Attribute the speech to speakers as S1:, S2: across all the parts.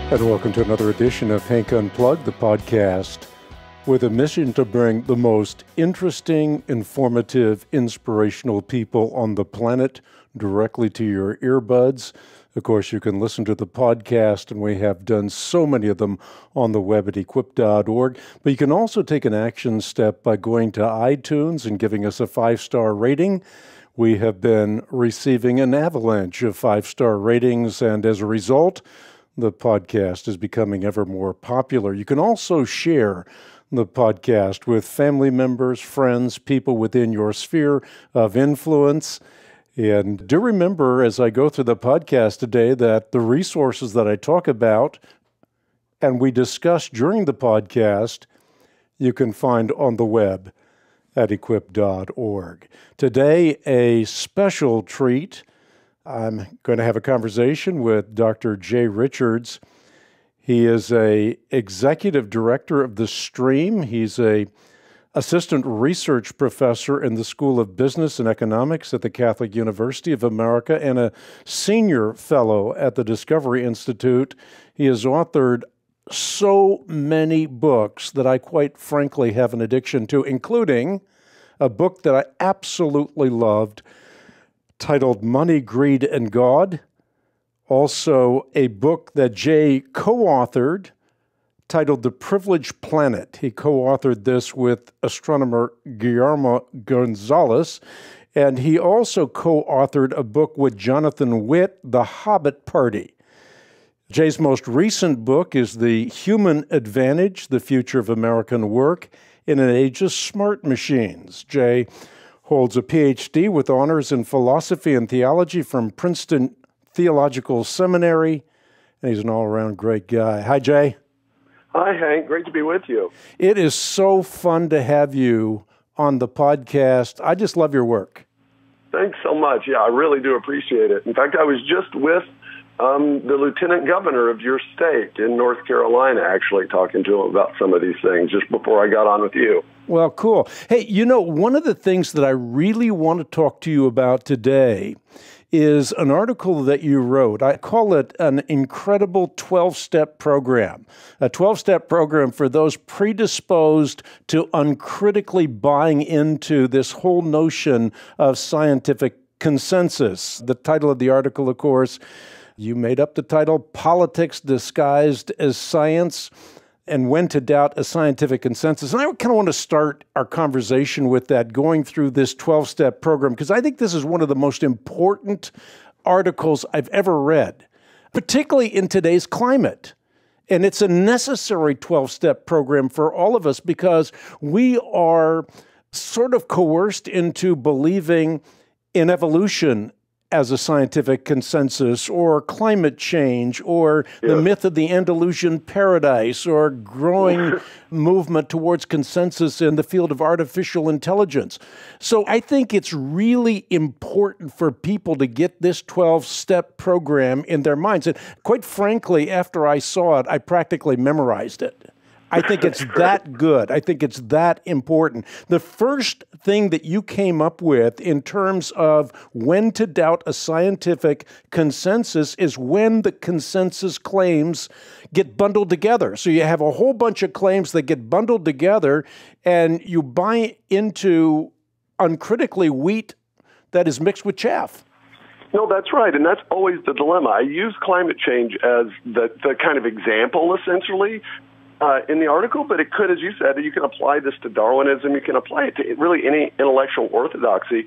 S1: And welcome to another edition of Hank Unplugged, the podcast, with a mission to bring the most interesting, informative, inspirational people on the planet directly to your earbuds. Of course, you can listen to the podcast, and we have done so many of them on the web at equip.org. But you can also take an action step by going to iTunes and giving us a 5-star rating. We have been receiving an avalanche of 5-star ratings, and as a result, the podcast is becoming ever more popular. You can also share the podcast with family members, friends, people within your sphere of influence. And do remember, as I go through the podcast today, that the resources that I talk about and we discuss during the podcast, you can find on the web at equip.org. Today, a special treat. I'm going to have a conversation with Dr. Jay Richards. He is a executive director of The Stream. He's a assistant research professor in the School of Business and Economics at the Catholic University of America and a senior fellow at the Discovery Institute. He has authored so many books that I quite frankly have an addiction to, including a book that I absolutely loved titled Money, Greed, and God. Also, a book that Jay co-authored titled The Privileged Planet. He co-authored this with astronomer Guillermo Gonzalez, and he also co-authored a book with Jonathan Witt, The Hobbit Party. Jay's most recent book is The Human Advantage, The Future of American Work in an Age of Smart Machines. Jay holds a PhD with honors in philosophy and theology from Princeton Theological Seminary, and he's an all-around great guy. Hi, Jay.
S2: Hi, Hank. Great to be with you.
S1: It is so fun to have you on the podcast. I just love your work.
S2: Thanks so much. Yeah, I really do appreciate it. In fact, I was just with the lieutenant governor of your state in North Carolina, actually talking to him about some of these things just before I got on with you.
S1: Well, cool. Hey, you know, one of the things that I really want to talk to you about today is an article that you wrote. I call it an incredible 12-step program. A 12-step program for those predisposed to uncritically buying into this whole notion of scientific consensus. The title of the article, of course, you made up the title, Politics Disguised as Science, and When to Doubt a Scientific Consensus. And I kind of want to start our conversation with that, going through this 12-step program, because I think this is one of the most important articles I've ever read, particularly in today's climate. And it's a necessary 12-step program for all of us because we are sort of coerced into believing in evolution as a scientific consensus, or climate change, or the myth of the Andalusian paradise, or growing movement towards consensus in the field of artificial intelligence. So I think it's really important for people to get this 12-step program in their minds. And quite frankly, after I saw it, I practically memorized it. I think it's that good. I think it's that important. The first thing that you came up with in terms of when to doubt a scientific consensus is when the consensus claims get bundled together. So you have a whole bunch of claims that get bundled together, and you buy into uncritically wheat that is mixed with chaff.
S2: No, that's right, and that's always the dilemma. I use climate change as the kind of example, essentially, in the article, but it could, as you said, you can apply this to Darwinism, you can apply it to really any intellectual orthodoxy.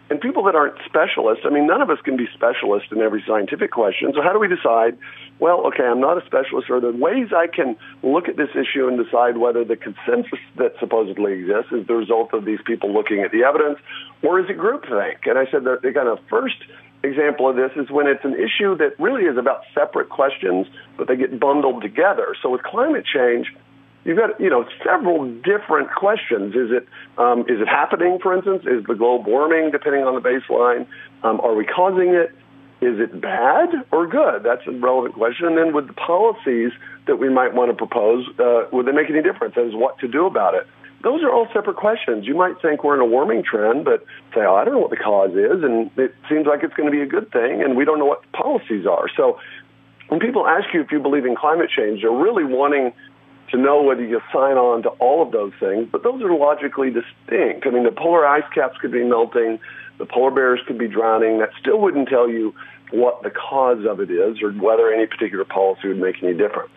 S2: And people that aren't specialists, I mean, none of us can be specialists in every scientific question. So how do we decide, well, okay, I'm not a specialist, are there ways I can look at this issue and decide whether the consensus that supposedly exists is the result of these people looking at the evidence, or is it groupthink? And I said the kind of first example of this is when it's an issue that really is about separate questions, but they get bundled together. So with climate change, you've got, several different questions. Is it happening, for instance? Is the globe warming, depending on the baseline? Are we causing it? Is it bad or good? That's a relevant question. And then with the policies that we might want to propose, would they make any difference as what to do about it? Those are all separate questions. You might think we're in a warming trend, but say, I don't know what the cause is, and it seems like it's going to be a good thing, and we don't know what the policies are. So when people ask you if you believe in climate change, they're really wanting to know whether you sign on to all of those things, but those are logically distinct. I mean, the polar ice caps could be melting, the polar bears could be drowning. That still wouldn't tell you what the cause of it is or whether any particular policy would make any difference.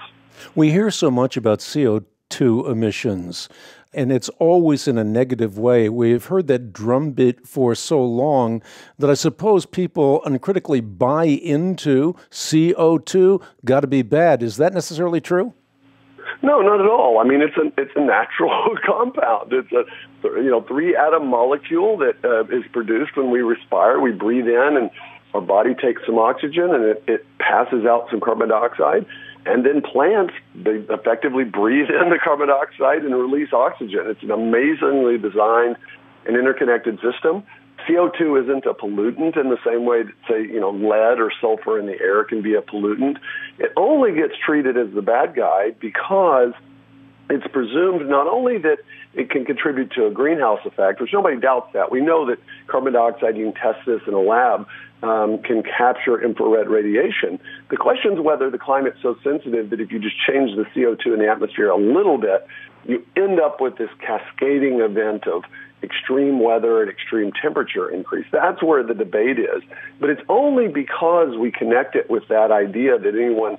S1: We hear so much about CO2 emissions, and it's always in a negative way. We've heard that drumbeat for so long that I suppose people uncritically buy into CO2, got to be bad. Is that necessarily true?
S2: No, not at all. I mean, it's a natural compound. It's a 3-atom molecule that is produced when we respire. We breathe in, and our body takes some oxygen, and it passes out some carbon dioxide. And then plants, they effectively breathe in the carbon dioxide and release oxygen. It's an amazingly designed and interconnected system. CO2 isn't a pollutant in the same way that, say, lead or sulfur in the air can be a pollutant. It only gets treated as the bad guy because it's presumed not only that it can contribute to a greenhouse effect, which nobody doubts that. We know that carbon dioxide, you can test this in a lab, can capture infrared radiation. The question is whether the climate's so sensitive that if you just change the CO2 in the atmosphere a little bit, you end up with this cascading event of extreme weather and extreme temperature increase. That's where the debate is. But it's only because we connect it with that idea that anyone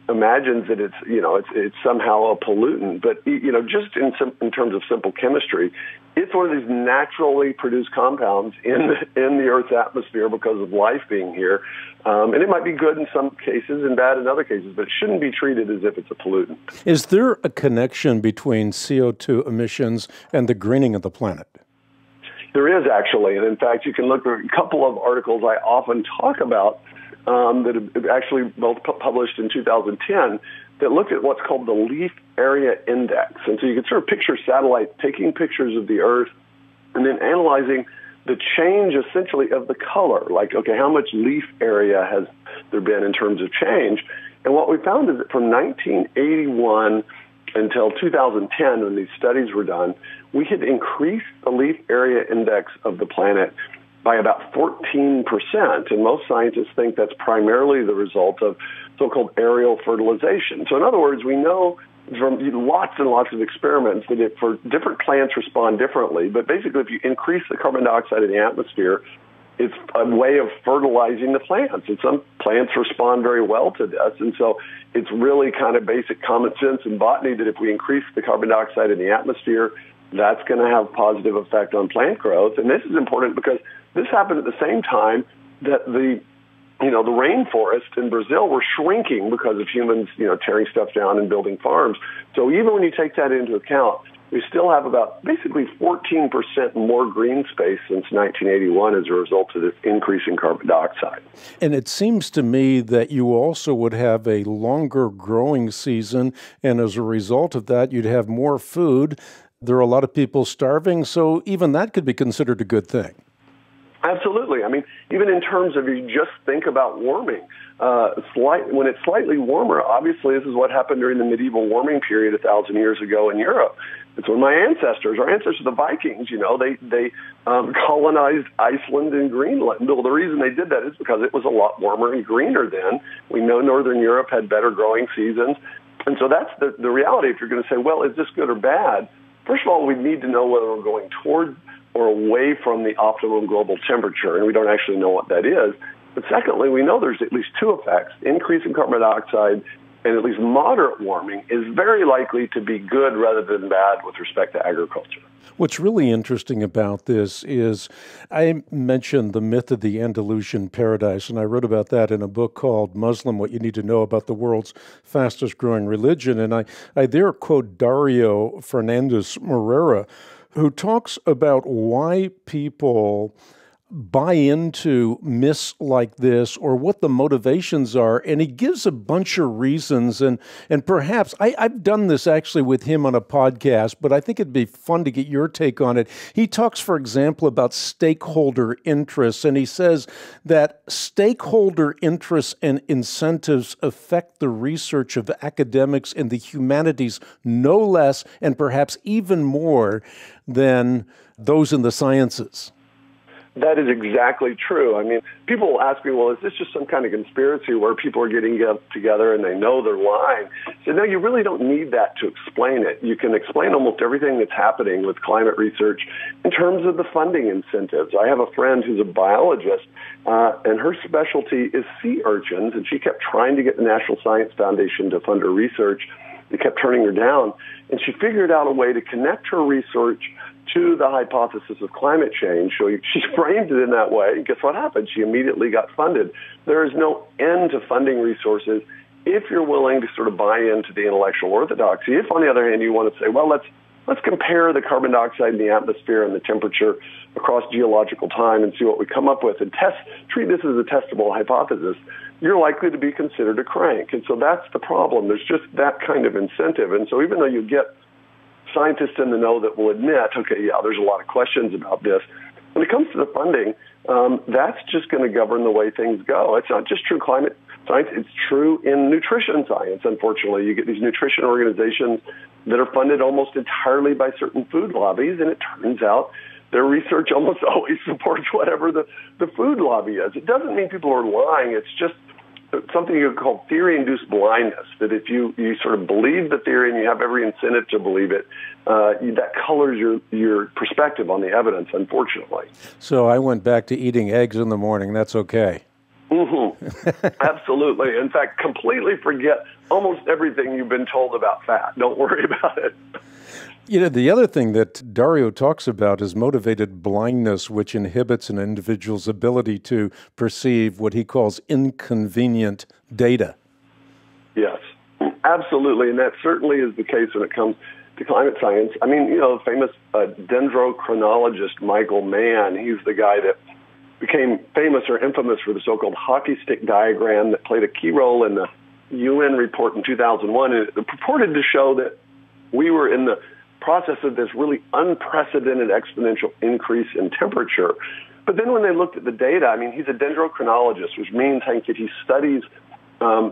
S2: imagines that it's somehow a pollutant. But just in terms of simple chemistry, it's one of these naturally produced compounds in the Earth's atmosphere because of life being here. And it might be good in some cases and bad in other cases, but it shouldn't be treated as if it's a pollutant.
S1: Is there a connection between CO2 emissions and the greening of the planet?
S2: There is, actually. And in fact, you can look at a couple of articles I often talk about that have actually both published in 2010 that looked at what's called the leaf area index. And so you can sort of picture satellites taking pictures of the Earth and then analyzing the change essentially of the color. Like, okay, how much leaf area has there been in terms of change? And what we found is that from 1981 until 2010, when these studies were done, we had increased the leaf area index of the planet by about 14%. And most scientists think that's primarily the result of so-called aerial fertilization. So in other words, we know from lots and lots of experiments that for different plants respond differently. But basically, if you increase the carbon dioxide in the atmosphere, it's a way of fertilizing the plants. And some plants respond very well to this. And so it's really kind of basic common sense in botany that if we increase the carbon dioxide in the atmosphere, that's going to have a positive effect on plant growth. And this is important because this happened at the same time that the rainforests in Brazil were shrinking because of humans, tearing stuff down and building farms. So even when you take that into account, we still have about basically 14% more green space since 1981 as a result of this increase in carbon dioxide.
S1: And it seems to me that you also would have a longer growing season, and as a result of that, you'd have more food. There are a lot of people starving, so even that could be considered a good thing.
S2: Absolutely. I mean, even in terms of you just think about warming, when it's slightly warmer, obviously this is what happened during the medieval warming period 1,000 years ago in Europe. It's when our ancestors, the Vikings, they colonized Iceland and Greenland. Well, the reason they did that is because it was a lot warmer and greener then. We know Northern Europe had better growing seasons. And so that's the reality. If you're going to say, well, is this good or bad? First of all, we need to know whether we're going toward or away from the optimum global temperature, and we don't actually know what that is. But secondly, we know there's at least two effects. Increase in carbon dioxide and at least moderate warming is very likely to be good rather than bad with respect to agriculture.
S1: What's really interesting about this is I mentioned the myth of the Andalusian paradise, and I wrote about that in a book called Muslim, What You Need to Know About the World's Fastest Growing Religion. And I there quote Dario Fernandez Morera, who talks about why people buy into myths like this or what the motivations are. And he gives a bunch of reasons. And perhaps I've done this actually with him on a podcast, but I think it'd be fun to get your take on it. He talks, for example, about stakeholder interests. And he says that stakeholder interests and incentives affect the research of academics and the humanities no less and perhaps even more than those in the sciences.
S2: That is exactly true. I mean, people will ask me, well, is this just some kind of conspiracy where people are getting together and they know they're lying? So no, you really don't need that to explain it. You can explain almost everything that's happening with climate research in terms of the funding incentives. I have a friend who's a biologist, and her specialty is sea urchins, and she kept trying to get the National Science Foundation to fund her research. They kept turning her down, and she figured out a way to connect her research to the hypothesis of climate change. So she framed it in that way, and guess what happened? She immediately got funded. There is no end to funding resources if you're willing to sort of buy into the intellectual orthodoxy. If, on the other hand, you want to say, well, let's compare the carbon dioxide in the atmosphere and the temperature across geological time and see what we come up with and treat this as a testable hypothesis, you're likely to be considered a crank. And so that's the problem. There's just that kind of incentive. And so even though you get scientists in the know that will admit, okay, yeah, there's a lot of questions about this, when it comes to the funding, that's just going to govern the way things go. It's not just true climate science, it's true in nutrition science, unfortunately. You get these nutrition organizations that are funded almost entirely by certain food lobbies, and it turns out their research almost always supports whatever the food lobby is. It doesn't mean people are lying, it's just something you call theory-induced blindness, that if you sort of believe the theory and you have every incentive to believe it, that colors your perspective on the evidence, unfortunately.
S1: So I went back to eating eggs in the morning. That's okay.
S2: Mm-hmm. Absolutely. In fact, completely forget almost everything you've been told about fat. Don't worry about it.
S1: You know, the other thing that Dario talks about is motivated blindness, which inhibits an individual's ability to perceive what he calls inconvenient data.
S2: Yes, absolutely. And that certainly is the case when it comes to climate science. I mean, famous dendrochronologist Michael Mann, he's the guy that became famous or infamous for the so-called hockey stick diagram that played a key role in the UN report in 2001. And it purported to show that we were in the process of this really unprecedented exponential increase in temperature. But then when they looked at the data, I mean, he's a dendrochronologist, which means that he studies,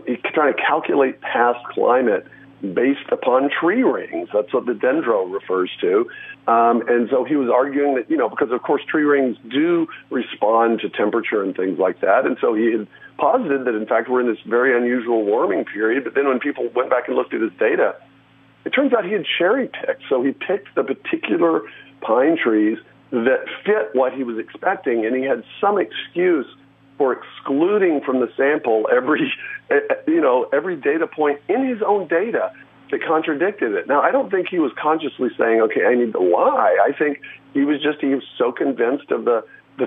S2: he's trying to calculate past climate based upon tree rings. That's what the dendro refers to. And so he was arguing that, because of course tree rings do respond to temperature and things like that. And so he had posited that in fact we're in this very unusual warming period. But then when people went back and looked at his data, it turns out he had cherry-picked. So he picked the particular pine trees that fit what he was expecting, and he had some excuse for excluding from the sample every data point in his own data that contradicted it. Now, I don't think he was consciously saying, okay, I need to lie. I think he was so convinced of the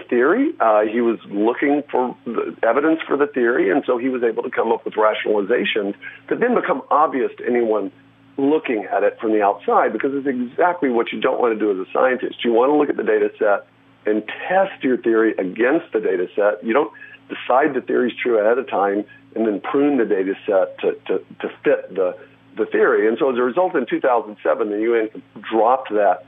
S2: theory. He was looking for the evidence for the theory, and so he was able to come up with rationalizations that then become obvious to anyone looking at it from the outside, because it's exactly what you don't want to do as a scientist. You want to look at the data set and test your theory against the data set. You don't decide the theory is true ahead of time and then prune the data set to fit the theory. And so as a result, in 2007, the UN dropped that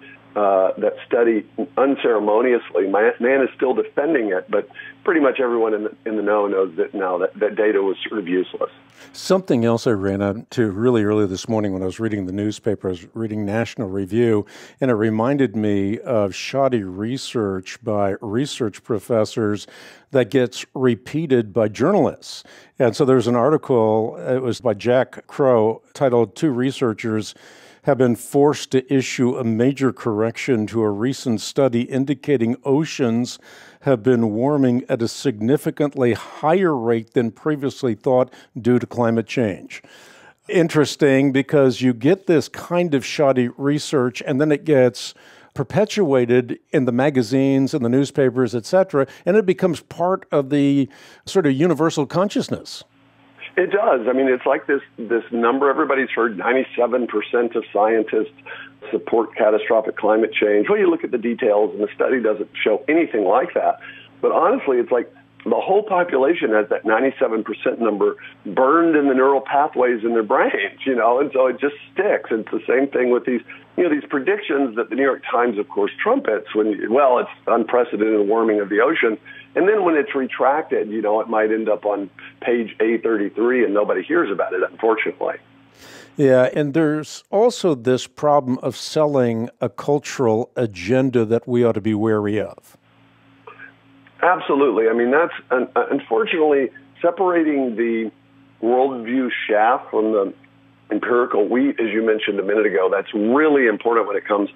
S2: study unceremoniously. Mann is still defending it, but pretty much everyone in the know knows that now that data was sort of useless.
S1: Something else I ran into really early this morning when I was reading the newspaper, I was reading National Review, and it reminded me of shoddy research by research professors that gets repeated by journalists. And so there's an article, it was by Jack Crow, titled "Two Researchers Have Been Forced to Issue a Major Correction to a Recent Study Indicating Oceans Have Been Warming at a Significantly Higher Rate Than Previously Thought Due to Climate Change." Interesting, because you get this kind of shoddy research and then it gets perpetuated in the magazines and the newspapers, etc., and it becomes part of the sort of universal consciousness.
S2: It does. I mean, it's like this number everybody's heard, 97% of scientists support catastrophic climate change. Well, you look at the details, and the study doesn't show anything like that. But honestly, it's like the whole population has that 97% number burned in the neural pathways in their brains, and so it just sticks. It's the same thing with these predictions that the New York Times, of course, trumpets it's unprecedented warming of the ocean. And then when it's retracted, it might end up on page A33 and nobody hears about it, unfortunately.
S1: Yeah, and there's also this problem of selling a cultural agenda that we ought to be wary of.
S2: Absolutely. I mean, that's unfortunately separating the worldview chaff from the empirical wheat, as you mentioned a minute ago. That's really important when it comes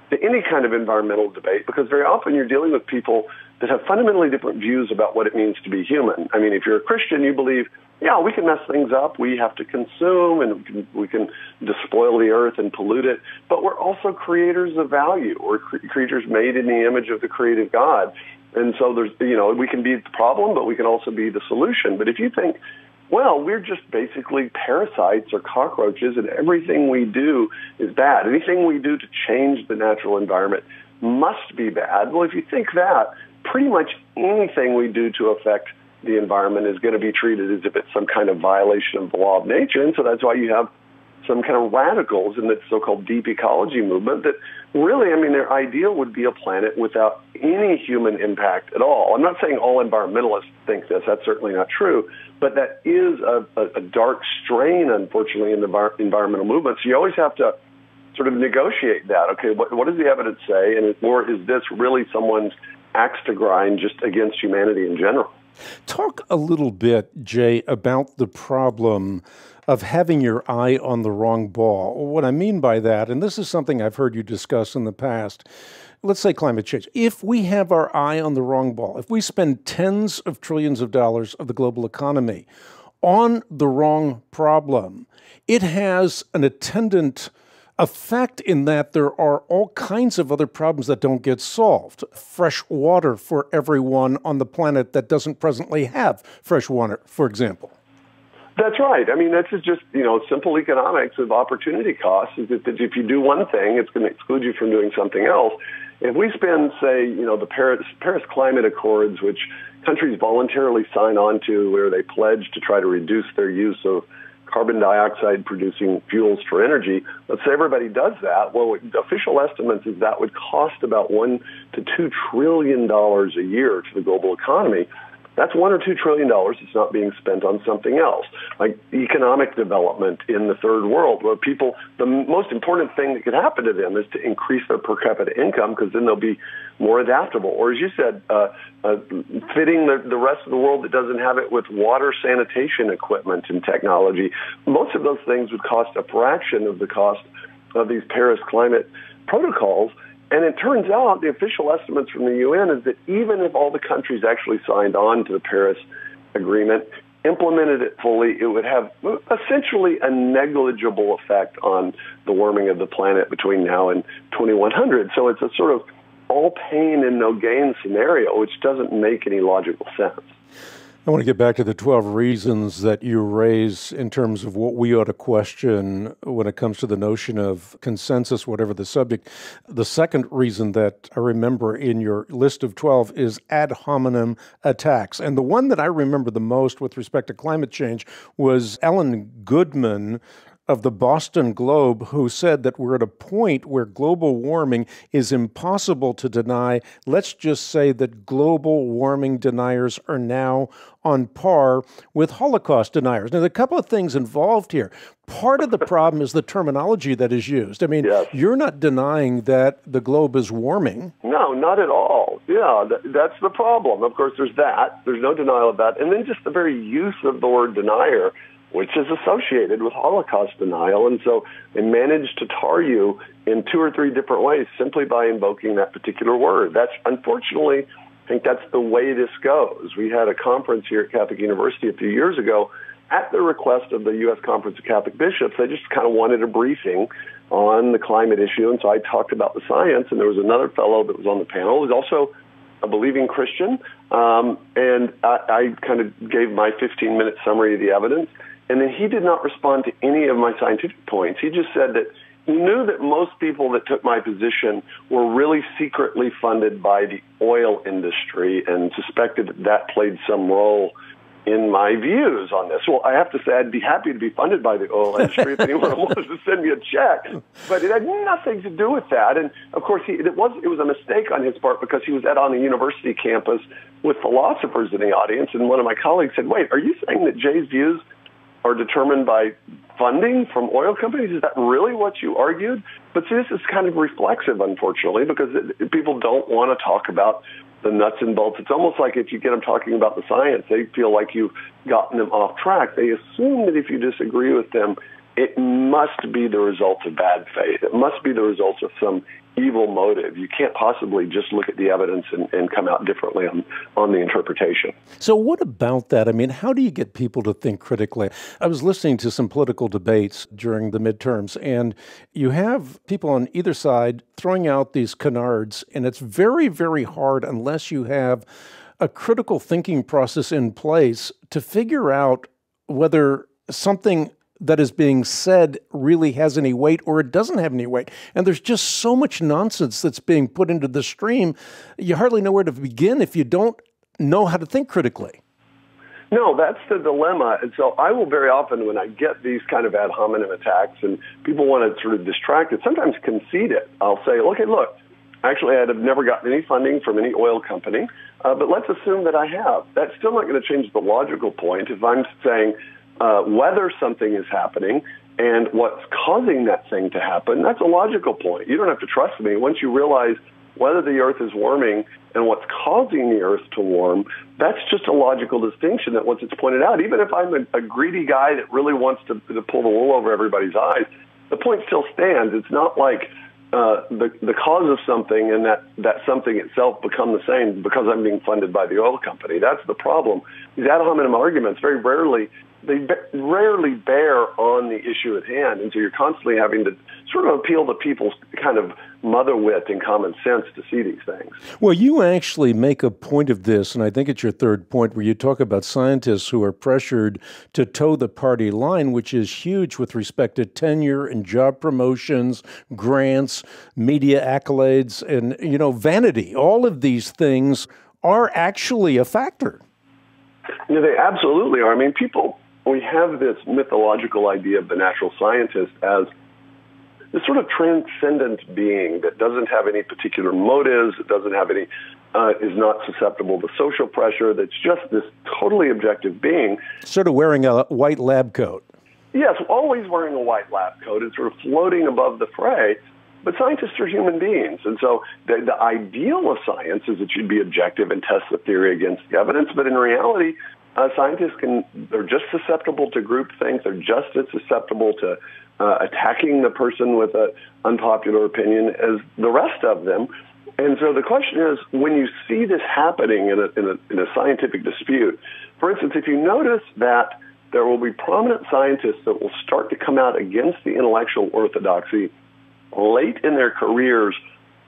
S2: to any kind of environmental debate, because very often you're dealing with people that have fundamentally different views about what it means to be human. I mean, if you're a Christian, you believe, yeah, we can mess things up. We have to consume, and we can despoil the earth and pollute it. But we're also creators of value. We're creatures made in the image of the creative God. And so there's, we can be the problem, but we can also be the solution. But if you think, well, we're just basically parasites or cockroaches, and everything we do is bad. Anything we do to change the natural environment must be bad. Well, if you think that, pretty much anything we do to affect the environment is going to be treated as if it's some kind of violation of the law of nature. And so that's why you have some kind of radicals in the so-called deep ecology movement that really, I mean, their ideal would be a planet without any human impact at all. I'm not saying all environmentalists think this. That's certainly not true. But that is a dark strain, unfortunately, in the environmental movement. So you always have to sort of negotiate that. Okay, what does the evidence say? Or is this really someone's axe to grind just against humanity in general?
S1: Talk a little bit, Jay, about the problem of having your eye on the wrong ball. What I mean by that, and this is something I've heard you discuss in the past, let's say climate change. If we have our eye on the wrong ball, if we spend tens of trillions of dollars of the global economy on the wrong problem, it has an attendant effect in that there are all kinds of other problems that don't get solved. Fresh water for everyone on the planet that doesn't presently have fresh water, for example.
S2: That's right. I mean, that's just, simple economics of opportunity costs, is that if you do one thing, it's going to exclude you from doing something else. If we spend, say, the Paris Climate Accords, which countries voluntarily sign on to, where they pledge to try to reduce their use of carbon dioxide producing fuels for energy, let's say everybody does that. Well, official estimates is that would cost about $1 to $2 trillion a year to the global economy. That's $1 or $2 trillion that's not being spent on something else, like economic development in the third world, where people, the most important thing that could happen to them is to increase their per capita income, because then they'll be more adaptable. Or as you said, fitting the rest of the world that doesn't have it with water sanitation equipment and technology. Most of those things would cost a fraction of the cost of these Paris climate protocols. And it turns out the official estimates from the UN is that even if all the countries actually signed on to the Paris Agreement, implemented it fully, it would have essentially a negligible effect on the warming of the planet between now and 2100. So it's a sort of all pain and no gain scenario, which doesn't make any logical sense.
S1: I want to get back to the 12 reasons that you raise in terms of what we ought to question when it comes to the notion of consensus, whatever the subject. The second reason that I remember in your list of 12 is ad hominem attacks. And the one that I remember the most with respect to climate change was Ellen Goodman of the Boston Globe, who said that we're at a point where global warming is impossible to deny. Let's just say that global warming deniers are now on par with Holocaust deniers. Now, there are a couple of things involved here. Part of the problem is the terminology that is used. I mean, yes. You're not denying that the globe is warming.
S2: No, not at all. Yeah, that's the problem. Of course, there's that. There's no denial of that. And then just the very use of the word denier, which is associated with Holocaust denial. And so they managed to tar you in 2 or 3 different ways simply by invoking that particular word. That's, unfortunately, I think that's the way this goes. We had a conference here at Catholic University a few years ago at the request of the U.S. Conference of Catholic Bishops. They just kind of wanted a briefing on the climate issue. And so I talked about the science, and there was another fellow that was on the panel who was also a believing Christian. And I kind of gave my 15-minute summary of the evidence. And then he did not respond to any of my scientific points. He just said that he knew that most people that took my position were really secretly funded by the oil industry and suspected that that played some role in my views on this. Well, I have to say I'd be happy to be funded by the oil industry if anyone wanted to send me a check. But it had nothing to do with that. And, of course, it was a mistake on his part because he was on a university campus with philosophers in the audience. And one of my colleagues said, wait, are you saying that Jay's views are determined by funding from oil companies? Is that really what you argued? But see, this is kind of reflexive, unfortunately, because people don't want to talk about the nuts and bolts. It's almost like if you get them talking about the science, they feel like you've gotten them off track. They assume that if you disagree with them, it must be the result of bad faith. It must be the result of some evil motive. You can't possibly just look at the evidence and come out differently on the interpretation.
S1: So what about that? I mean, how do you get people to think critically? I was listening to some political debates during the midterms, and you have people on either side throwing out these canards, and it's very, very hard unless you have a critical thinking process in place to figure out whether something that is being said really has any weight or it doesn't have any weight. And there's just so much nonsense that's being put into the stream, you hardly know where to begin if you don't know how to think critically.
S2: No, that's the dilemma. And so I will very often, when I get these kind of ad hominem attacks and people want to sort of distract it, sometimes concede it. I'll say, okay, look, actually I'd have never gotten any funding from any oil company, but let's assume that I have. That's still not going to change the logical point. If I'm saying, whether something is happening and what's causing that thing to happen, that's a logical point. You don't have to trust me. Once you realize whether the earth is warming and what's causing the earth to warm, that's just a logical distinction that once it's pointed out, even if I'm a greedy guy that really wants to pull the wool over everybody's eyes, the point still stands. It's not like the cause of something and that something itself become the same because I'm being funded by the oil company. That's the problem. These ad hominem arguments very rarely bear on the issue at hand, and so you're constantly having to sort of appeal to people's kind of mother wit and common sense to see these things.
S1: Well, you actually make a point of this, and I think it's your third point, where you talk about scientists who are pressured to toe the party line, which is huge with respect to tenure and job promotions, grants, media accolades, and, vanity. All of these things are actually a factor.
S2: They absolutely are. I mean, we have this mythological idea of the natural scientist as this sort of transcendent being that doesn't have any particular motives, that doesn't have any, is not susceptible to social pressure, that's just this totally objective being. Sort of
S1: wearing a white lab coat.
S2: Yes, always wearing a white lab coat and sort of floating above the fray. But scientists are human beings, and so the ideal of science is it should be objective and test the theory against the evidence, but in reality, scientists they're just susceptible to groupthink. They're just as susceptible to attacking the person with an unpopular opinion as the rest of them. And so the question is, when you see this happening in a scientific dispute, for instance, if you notice that there will be prominent scientists that will start to come out against the intellectual orthodoxy late in their careers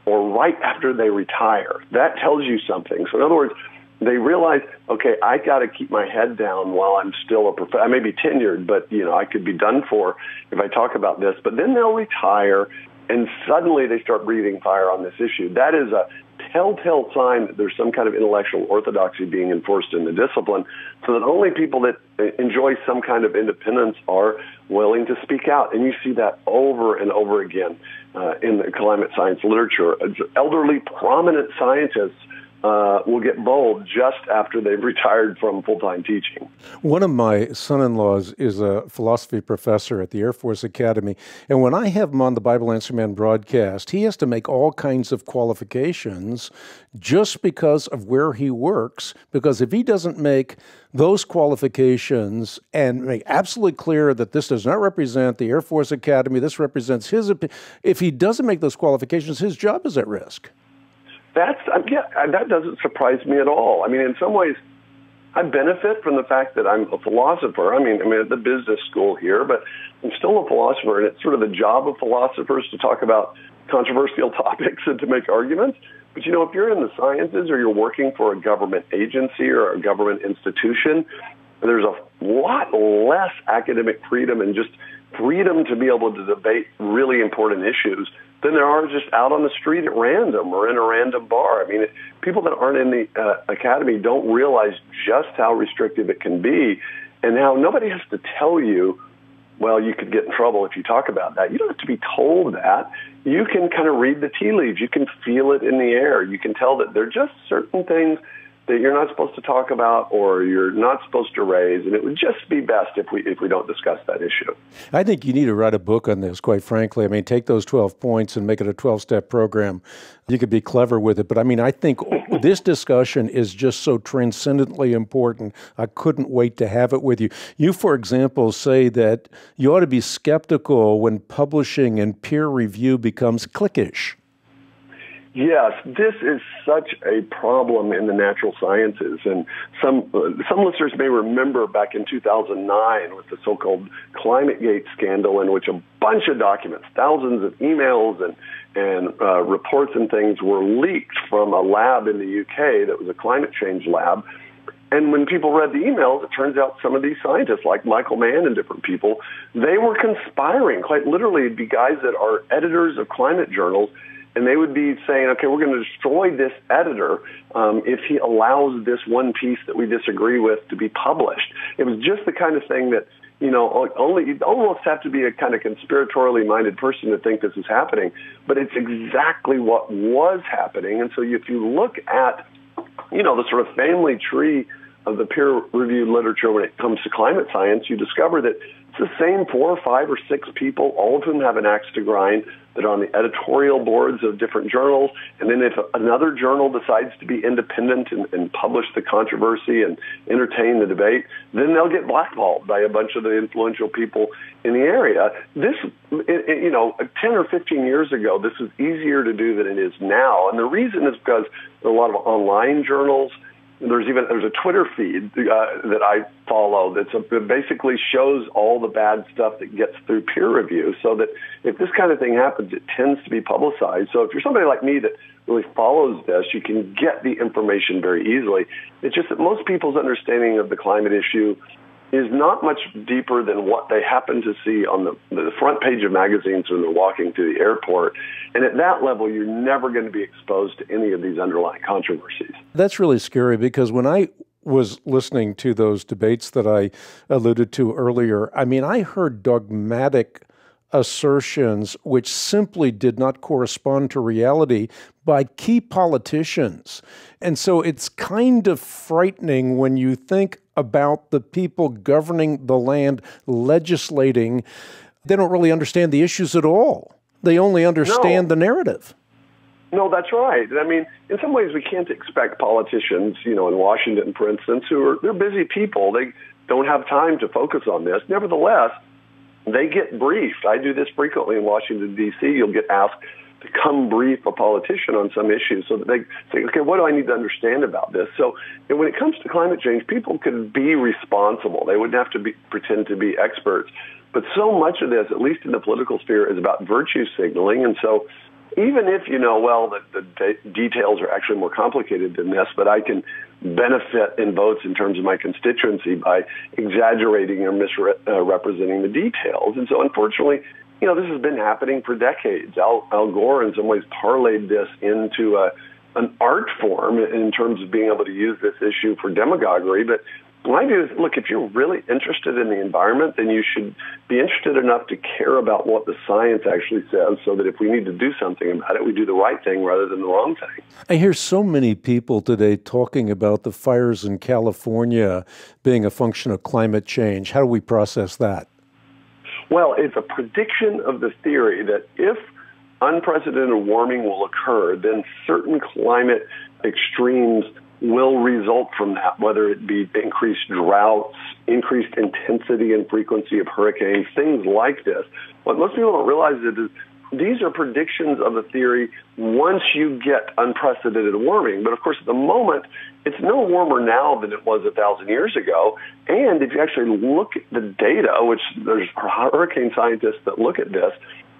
S2: or right after they retire, that tells you something. So in other words, they realize, okay, I got to keep my head down while I'm still a professor. I may be tenured, but I could be done for if I talk about this. But then they'll retire, and suddenly they start breathing fire on this issue. That is a telltale sign that there's some kind of intellectual orthodoxy being enforced in the discipline, so that only people that enjoy some kind of independence are willing to speak out. And you see that over and over again in the climate science literature. Elderly, prominent scientists will get bold just after they've retired from full-time teaching.
S1: One of my son-in-laws is a philosophy professor at the Air Force Academy, and when I have him on the Bible Answer Man broadcast, he has to make all kinds of qualifications just because of where he works, because if he doesn't make those qualifications and make absolutely clear that this does not represent the Air Force Academy, this represents his opinion, if he doesn't make those qualifications, his job is at risk.
S2: That doesn't surprise me at all. I mean, in some ways, I benefit from the fact that I'm a philosopher. I mean, at the business school here, but I'm still a philosopher, and it's sort of the job of philosophers to talk about controversial topics and to make arguments. But, if you're in the sciences or you're working for a government agency or a government institution, there's a lot less academic freedom and just freedom to be able to debate really important issues than there are just out on the street at random or in a random bar. I mean, people that aren't in the academy don't realize just how restrictive it can be and how nobody has to tell you, well, you could get in trouble if you talk about that. You don't have to be told that. You can kind of read the tea leaves. You can feel it in the air. You can tell that there are just certain things that you're not supposed to talk about or you're not supposed to raise, and it would just be best if we don't discuss that issue.
S1: I think you need to write a book on this, quite frankly. I mean, take those 12 points and make it a 12-step program. You could be clever with it. But I mean, I think this discussion is just so transcendently important. I couldn't wait to have it with you. You, for example, say that you ought to be skeptical when publishing and peer review becomes cliquish.
S2: Yes, this is such a problem in the natural sciences, and some listeners may remember back in 2009 with the so-called ClimateGate scandal, in which a bunch of documents, thousands of emails and reports and things were leaked from a lab in the UK that was a climate change lab. And when people read the emails, it turns out some of these scientists, like Michael Mann and different people, they were conspiring. Quite literally, it'd be guys that are editors of climate journals, and they would be saying, okay, we're going to destroy this editor if he allows this one piece that we disagree with to be published. It was just the kind of thing that, you almost have to be a kind of conspiratorially minded person to think this is happening. But it's exactly what was happening. And so if you look at, the sort of family tree of the peer-reviewed literature when it comes to climate science, you discover that it's the same 4 or 5 or 6 people, all of whom have an axe to grind, that are on the editorial boards of different journals. And then if another journal decides to be independent and publish the controversy and entertain the debate, then they'll get blackballed by a bunch of the influential people in the area. This, 10 or 15 years ago, this was easier to do than it is now. And the reason is because there are a lot of online journals. There's a Twitter feed that I follow that basically shows all the bad stuff that gets through peer review, so that if this kind of thing happens, it tends to be publicized. So if you're somebody like me that really follows this, you can get the information very easily. It's just that most people's understanding of the climate issue is not much deeper than what they happen to see on the front page of magazines when they're walking through the airport. And at that level, you're never going to be exposed to any of these underlying controversies.
S1: That's really scary, because when I was listening to those debates that I alluded to earlier, I mean, I heard dogmatic assertions which simply did not correspond to reality by key politicians. And so it's kind of frightening when you think about the people governing the land, legislating. They don't really understand the issues at all. They only understand the narrative.
S2: No, that's right. I mean, in some ways, we can't expect politicians, in Washington, for instance, they're busy people. They don't have time to focus on this. Nevertheless, they get briefed. I do this frequently in Washington, D.C. You'll get asked to come brief a politician on some issue so that they say, okay, what do I need to understand about this? So when it comes to climate change, people can be responsible. They wouldn't have to pretend to be experts. But so much of this, at least in the political sphere, is about virtue signaling. And so even if the details are actually more complicated than this, but I can benefit in votes in terms of my constituency by exaggerating or misrepresenting the details. And so unfortunately, this has been happening for decades. Al Gore, in some ways, parlayed this into an art form in terms of being able to use this issue for demagoguery. But my view is, look, if you're really interested in the environment, then you should be interested enough to care about what the science actually says, so that if we need to do something about it, we do the right thing rather than the wrong thing.
S1: I hear so many people today talking about the fires in California being a function of climate change. How do we process that?
S2: Well, it's a prediction of the theory that if unprecedented warming will occur, then certain climate extremes will result from that, whether it be increased droughts, increased intensity and frequency of hurricanes, things like this. What most people don't realize is these are predictions of the theory once you get unprecedented warming. But of course, at the moment, it's no warmer now than it was 1,000 years ago. And if you actually look at the data, which there's hurricane scientists that look at this,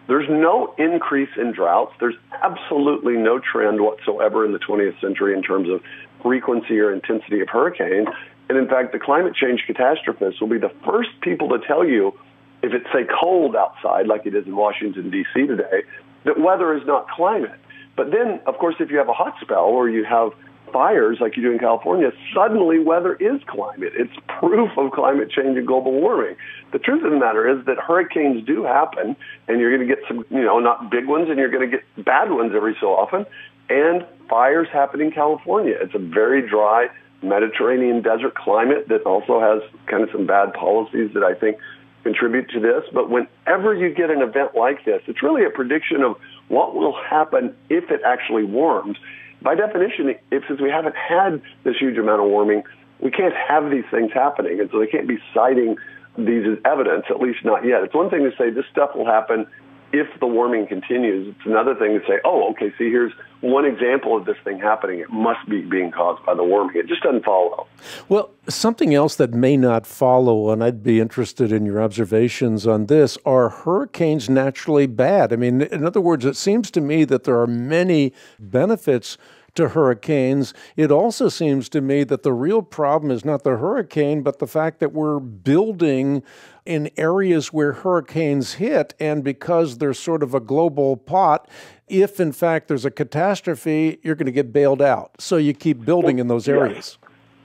S2: there's no increase in droughts. There's absolutely no trend whatsoever in the 20th century in terms of frequency or intensity of hurricanes. And in fact, the climate change catastrophists will be the first people to tell you, if it's, say, cold outside, like it is in Washington, D.C. today, that weather is not climate. But then, of course, if you have a hot spell or you have fires like you do in California, suddenly weather is climate. It's proof of climate change and global warming. The truth of the matter is that hurricanes do happen, and you're going to get some, not big ones, and you're going to get bad ones every so often. and fires happen in California. It's a very dry Mediterranean desert climate that also has kind of some bad policies that I think contribute to this. But whenever you get an event like this, it's really a prediction of what will happen if it actually warms. By definition, since we haven't had this huge amount of warming, we can't have these things happening. And so they can't be citing these as evidence, at least not yet. It's one thing to say this stuff will happen if the warming continues. It's another thing to say, oh, okay, see, here's one example of this thing happening. It must be being caused by the warming. It just doesn't follow.
S1: Well, something else that may not follow, and I'd be interested in your observations on this, are hurricanes naturally bad? I mean, in other words, it seems to me that there are many benefits to hurricanes. It also seems to me that the real problem is not the hurricane, but the fact that we're building in areas where hurricanes hit, and because there's sort of a global pot, if in fact there's a catastrophe, you're going to get bailed out. So you keep building in those areas.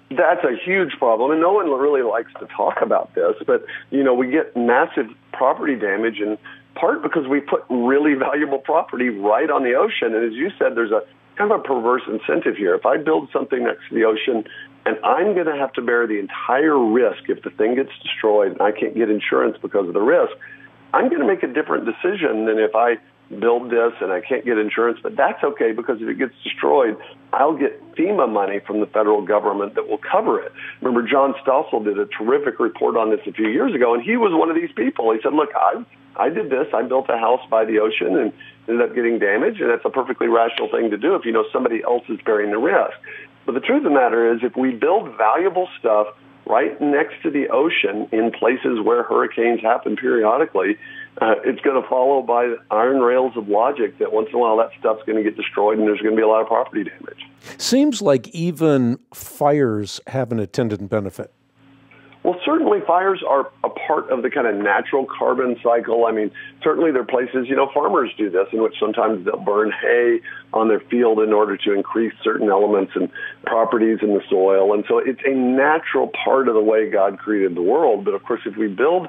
S2: Yes. That's a huge problem, and no one really likes to talk about this, but, we get massive property damage in part because we put really valuable property right on the ocean, and as you said, there's a kind of a perverse incentive here. If I build something next to the ocean and I'm going to have to bear the entire risk if the thing gets destroyed and I can't get insurance because of the risk, I'm going to make a different decision than if I build this and I can't get insurance. But that's okay, because if it gets destroyed, I'll get FEMA money from the federal government that will cover it. Remember, John Stossel did a terrific report on this a few years ago, and he was one of these people. He said, look, I did this. I built a house by the ocean and ended up getting damaged, and that's a perfectly rational thing to do if you know somebody else is bearing the risk. But the truth of the matter is, if we build valuable stuff right next to the ocean in places where hurricanes happen periodically, it's going to follow by iron rails of logic that once in a while that stuff's going to get destroyed and there's going to be a lot of property damage.
S1: Seems like even fires have an attendant benefit.
S2: Well, certainly fires are a part of the kind of natural carbon cycle. I mean, certainly there are places, farmers do this, in which sometimes they'll burn hay on their field in order to increase certain elements and properties in the soil. And so it's a natural part of the way God created the world. But of course, if we build,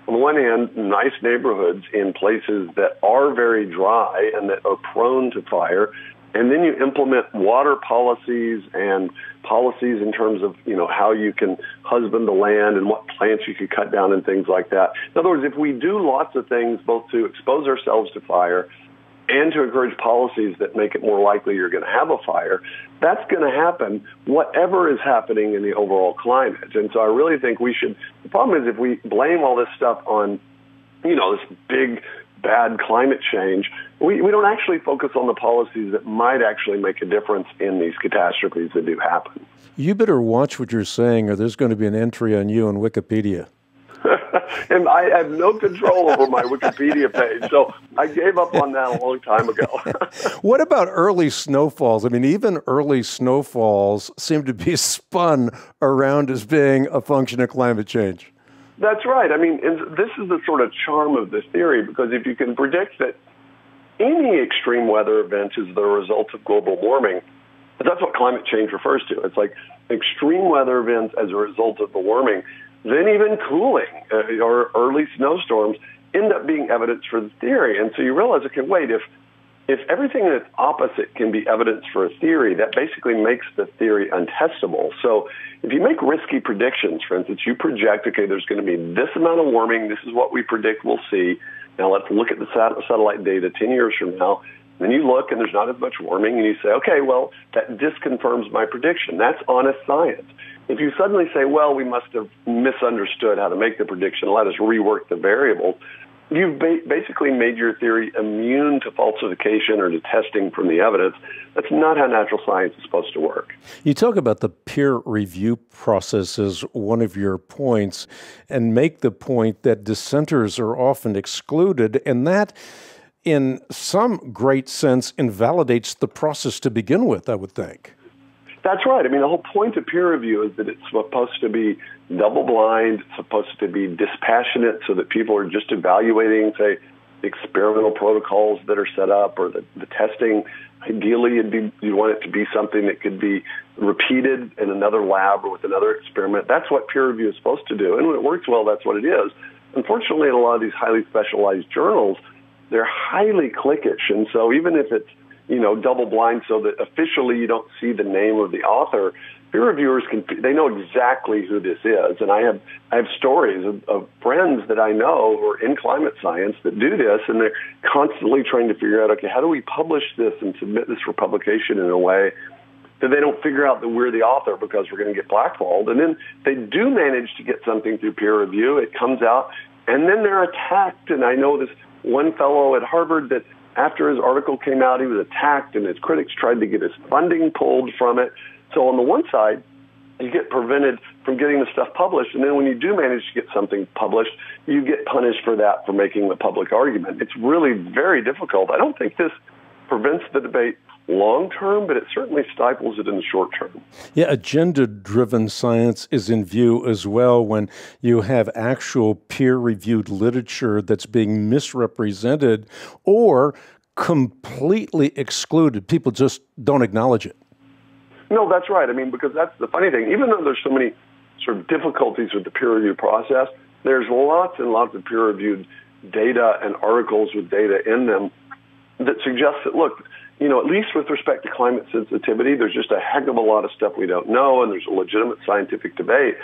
S2: on the one hand, nice neighborhoods in places that are very dry and that are prone to fire, and then you implement water policies and policies in terms of, how you can husband the land and what plants you can cut down and things like that. In other words, if we do lots of things both to expose ourselves to fire and to encourage policies that make it more likely you're going to have a fire, that's going to happen whatever is happening in the overall climate. And so I really think the problem is if we blame all this stuff on, this big bad climate change, we don't actually focus on the policies that might actually make a difference in these catastrophes that do happen.
S1: You better watch what you're saying, or there's going to be an entry on you on Wikipedia.
S2: And I have no control over my Wikipedia page, so I gave up on that a long time ago.
S1: What about early snowfalls? I mean, even early snowfalls seem to be spun around as being a function of climate change.
S2: That's right. I mean, this is the sort of charm of this theory, because if you can predict that any extreme weather event is the result of global warming, that's what climate change refers to. It's like extreme weather events as a result of the warming, then even cooling or early snowstorms end up being evidence for the theory. And so you realize, okay, wait, if everything that's opposite can be evidence for a theory, that basically makes the theory untestable. So if you make risky predictions, for instance, you project, okay, there's going to be this amount of warming, this is what we predict we'll see. Now let's look at the satellite data 10 years from now. Then you look and there's not as much warming, and you say, okay, well, that disconfirms my prediction. That's honest science. If you suddenly say, well, we must have misunderstood how to make the prediction, let us rework the variables, you've basically made your theory immune to falsification or to testing from the evidence. That's not how natural science is supposed to work.
S1: You talk about the peer review process as one of your points, and make the point that dissenters are often excluded, and that, in some great sense, invalidates the process to begin with, I would think.
S2: That's right. I mean, the whole point of peer review is that it's supposed to be double-blind, it's supposed to be dispassionate, so that people are just evaluating, say, the experimental protocols that are set up or the testing. Ideally, you want it to be something that could be repeated in another lab or with another experiment. That's what peer review is supposed to do. And when it works well, that's what it is. Unfortunately, in a lot of these highly specialized journals, they're highly cliquish. And so even if it's double blind so that officially you don't see the name of the author. Peer reviewers they know exactly who this is, and I have stories of friends that I know who are in climate science that do this, and they're constantly trying to figure out, okay, how do we publish this and submit this for publication in a way that they don't figure out that we're the author because we're going to get blackballed. And then they do manage to get something through peer review. It comes out, and then they're attacked. And I know this one fellow at Harvard that after his article came out, he was attacked, and his critics tried to get his funding pulled from it. So on the one side, you get prevented from getting the stuff published, and then when you do manage to get something published, you get punished for that, for making the public argument. It's really very difficult. I don't think this prevents the debate long term, but it certainly stifles it in the short term.
S1: Yeah, agenda-driven science is in view as well when you have actual peer-reviewed literature that's being misrepresented or completely excluded. People just don't acknowledge it.
S2: No, that's right. I mean, because that's the funny thing. Even though there's so many sort of difficulties with the peer review process, there's lots and lots of peer-reviewed data and articles with data in them that suggest that, look, at least with respect to climate sensitivity, there's just a heck of a lot of stuff we don't know, and there's a legitimate scientific debate.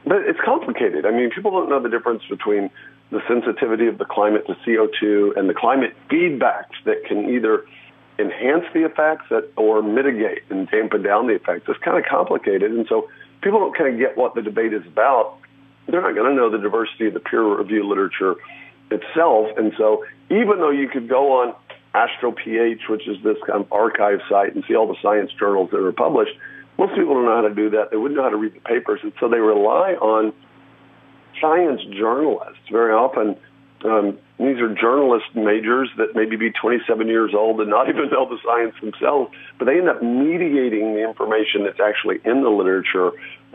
S2: But it's complicated. I mean, people don't know the difference between the sensitivity of the climate to CO2 and the climate feedbacks that can either enhance the effects or mitigate and dampen down the effects. It's kind of complicated, and so people don't kind of get what the debate is about. They're not going to know the diversity of the peer review literature itself, and so even though you could go on AstroPH, which is this kind of archive site, and see all the science journals that are published, most people don't know how to do that. They wouldn't know how to read the papers, and so they rely on science journalists. Very often, these are journalist majors that maybe be 27 years old and not even know the science themselves, but they end up mediating the information that's actually in the literature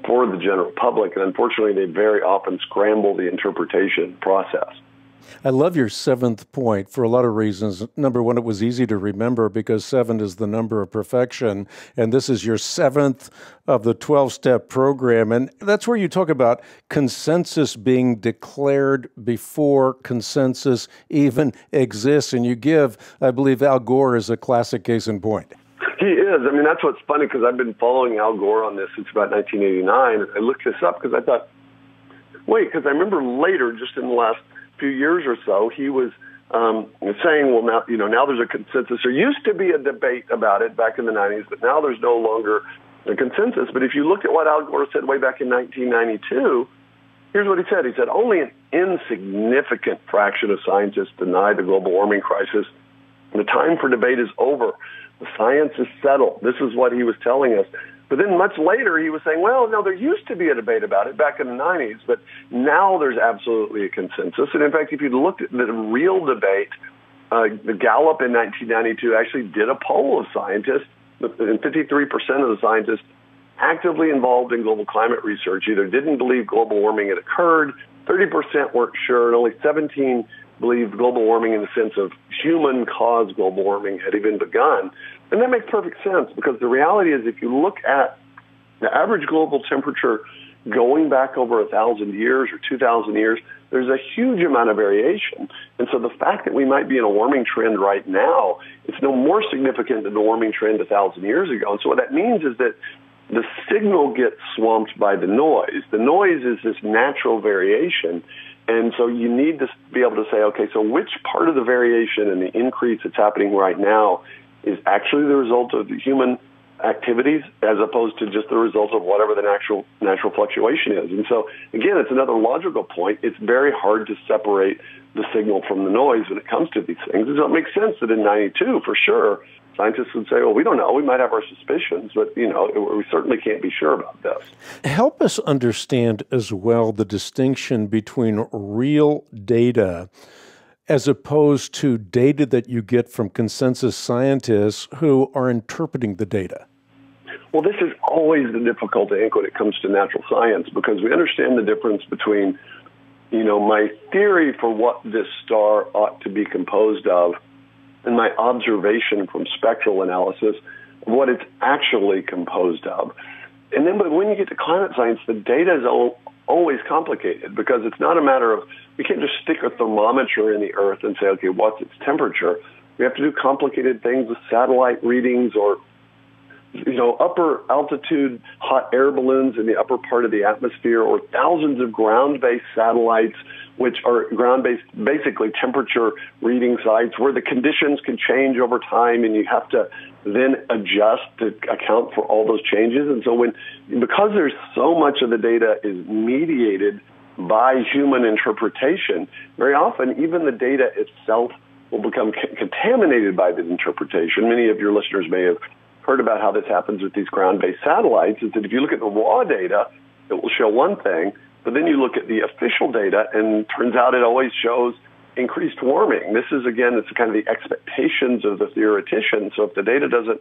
S2: for the general public, and unfortunately, they very often scramble the interpretation process.
S1: I love your seventh point for a lot of reasons. Number one, it was easy to remember because 7 is the number of perfection, and this is your 7th of the 12-step program. And that's where you talk about consensus being declared before consensus even exists. And you give, I believe, Al Gore is a classic case in point.
S2: He is. I mean, that's what's funny because I've been following Al Gore on this since about 1989. I looked this up because I thought, because I remember later, just in the last few years or so, he was saying, well, now there's a consensus. There used to be a debate about it back in the 90s, but now there's no longer a consensus. But if you look at what Al Gore said way back in 1992, here's what he said. He said, only an insignificant fraction of scientists deny the global warming crisis. The time for debate is over. The science is settled. This is what he was telling us. But then much later, he was saying, well, no, there used to be a debate about it back in the 90s, but now there's absolutely a consensus. And in fact, if you looked at the real debate, the Gallup in 1992 actually did a poll of scientists, and 53% of the scientists actively involved in global climate research either didn't believe global warming had occurred, 30% weren't sure, and only 17 believed global warming in the sense of human-caused global warming had even begun. And that makes perfect sense because the reality is if you look at the average global temperature going back over 1,000 years or 2,000 years, there's a huge amount of variation. And so the fact that we might be in a warming trend right now, it's no more significant than the warming trend 1,000 years ago. And so what that means is that the signal gets swamped by the noise. The noise is this natural variation. And so you need to be able to say, okay, so which part of the variation and the increase that's happening right now is actually the result of the human activities as opposed to just the result of whatever the natural fluctuation is. And so, again, it's another logical point. It's very hard to separate the signal from the noise when it comes to these things. And so it makes sense that in 92, for sure, scientists would say, well, we don't know. We might have our suspicions, but, we certainly can't be sure about this.
S1: Help us understand as well the distinction between real data as opposed to data that you get from consensus scientists who are interpreting the data.
S2: Well, this is always the difficult ink when it comes to natural science because we understand the difference between, my theory for what this star ought to be composed of and my observation from spectral analysis of what it's actually composed of. And then, but when you get to climate science, the data is always complicated because it's not a matter of, we can't just stick a thermometer in the earth and say, okay, what's its temperature? We have to do complicated things with satellite readings or, upper altitude hot air balloons in the upper part of the atmosphere, or thousands of ground-based satellites, which are ground-based, basically temperature reading sites where the conditions can change over time, and you have to then adjust to account for all those changes. And so because there's so much of the data is mediated by human interpretation, very often even the data itself will become contaminated by the interpretation. Many of your listeners may have heard about how this happens with these ground-based satellites, is that if you look at the raw data, it will show one thing, but then you look at the official data, and turns out it always shows increased warming. This is, again, it's kind of the expectations of the theoretician. So if the data doesn't,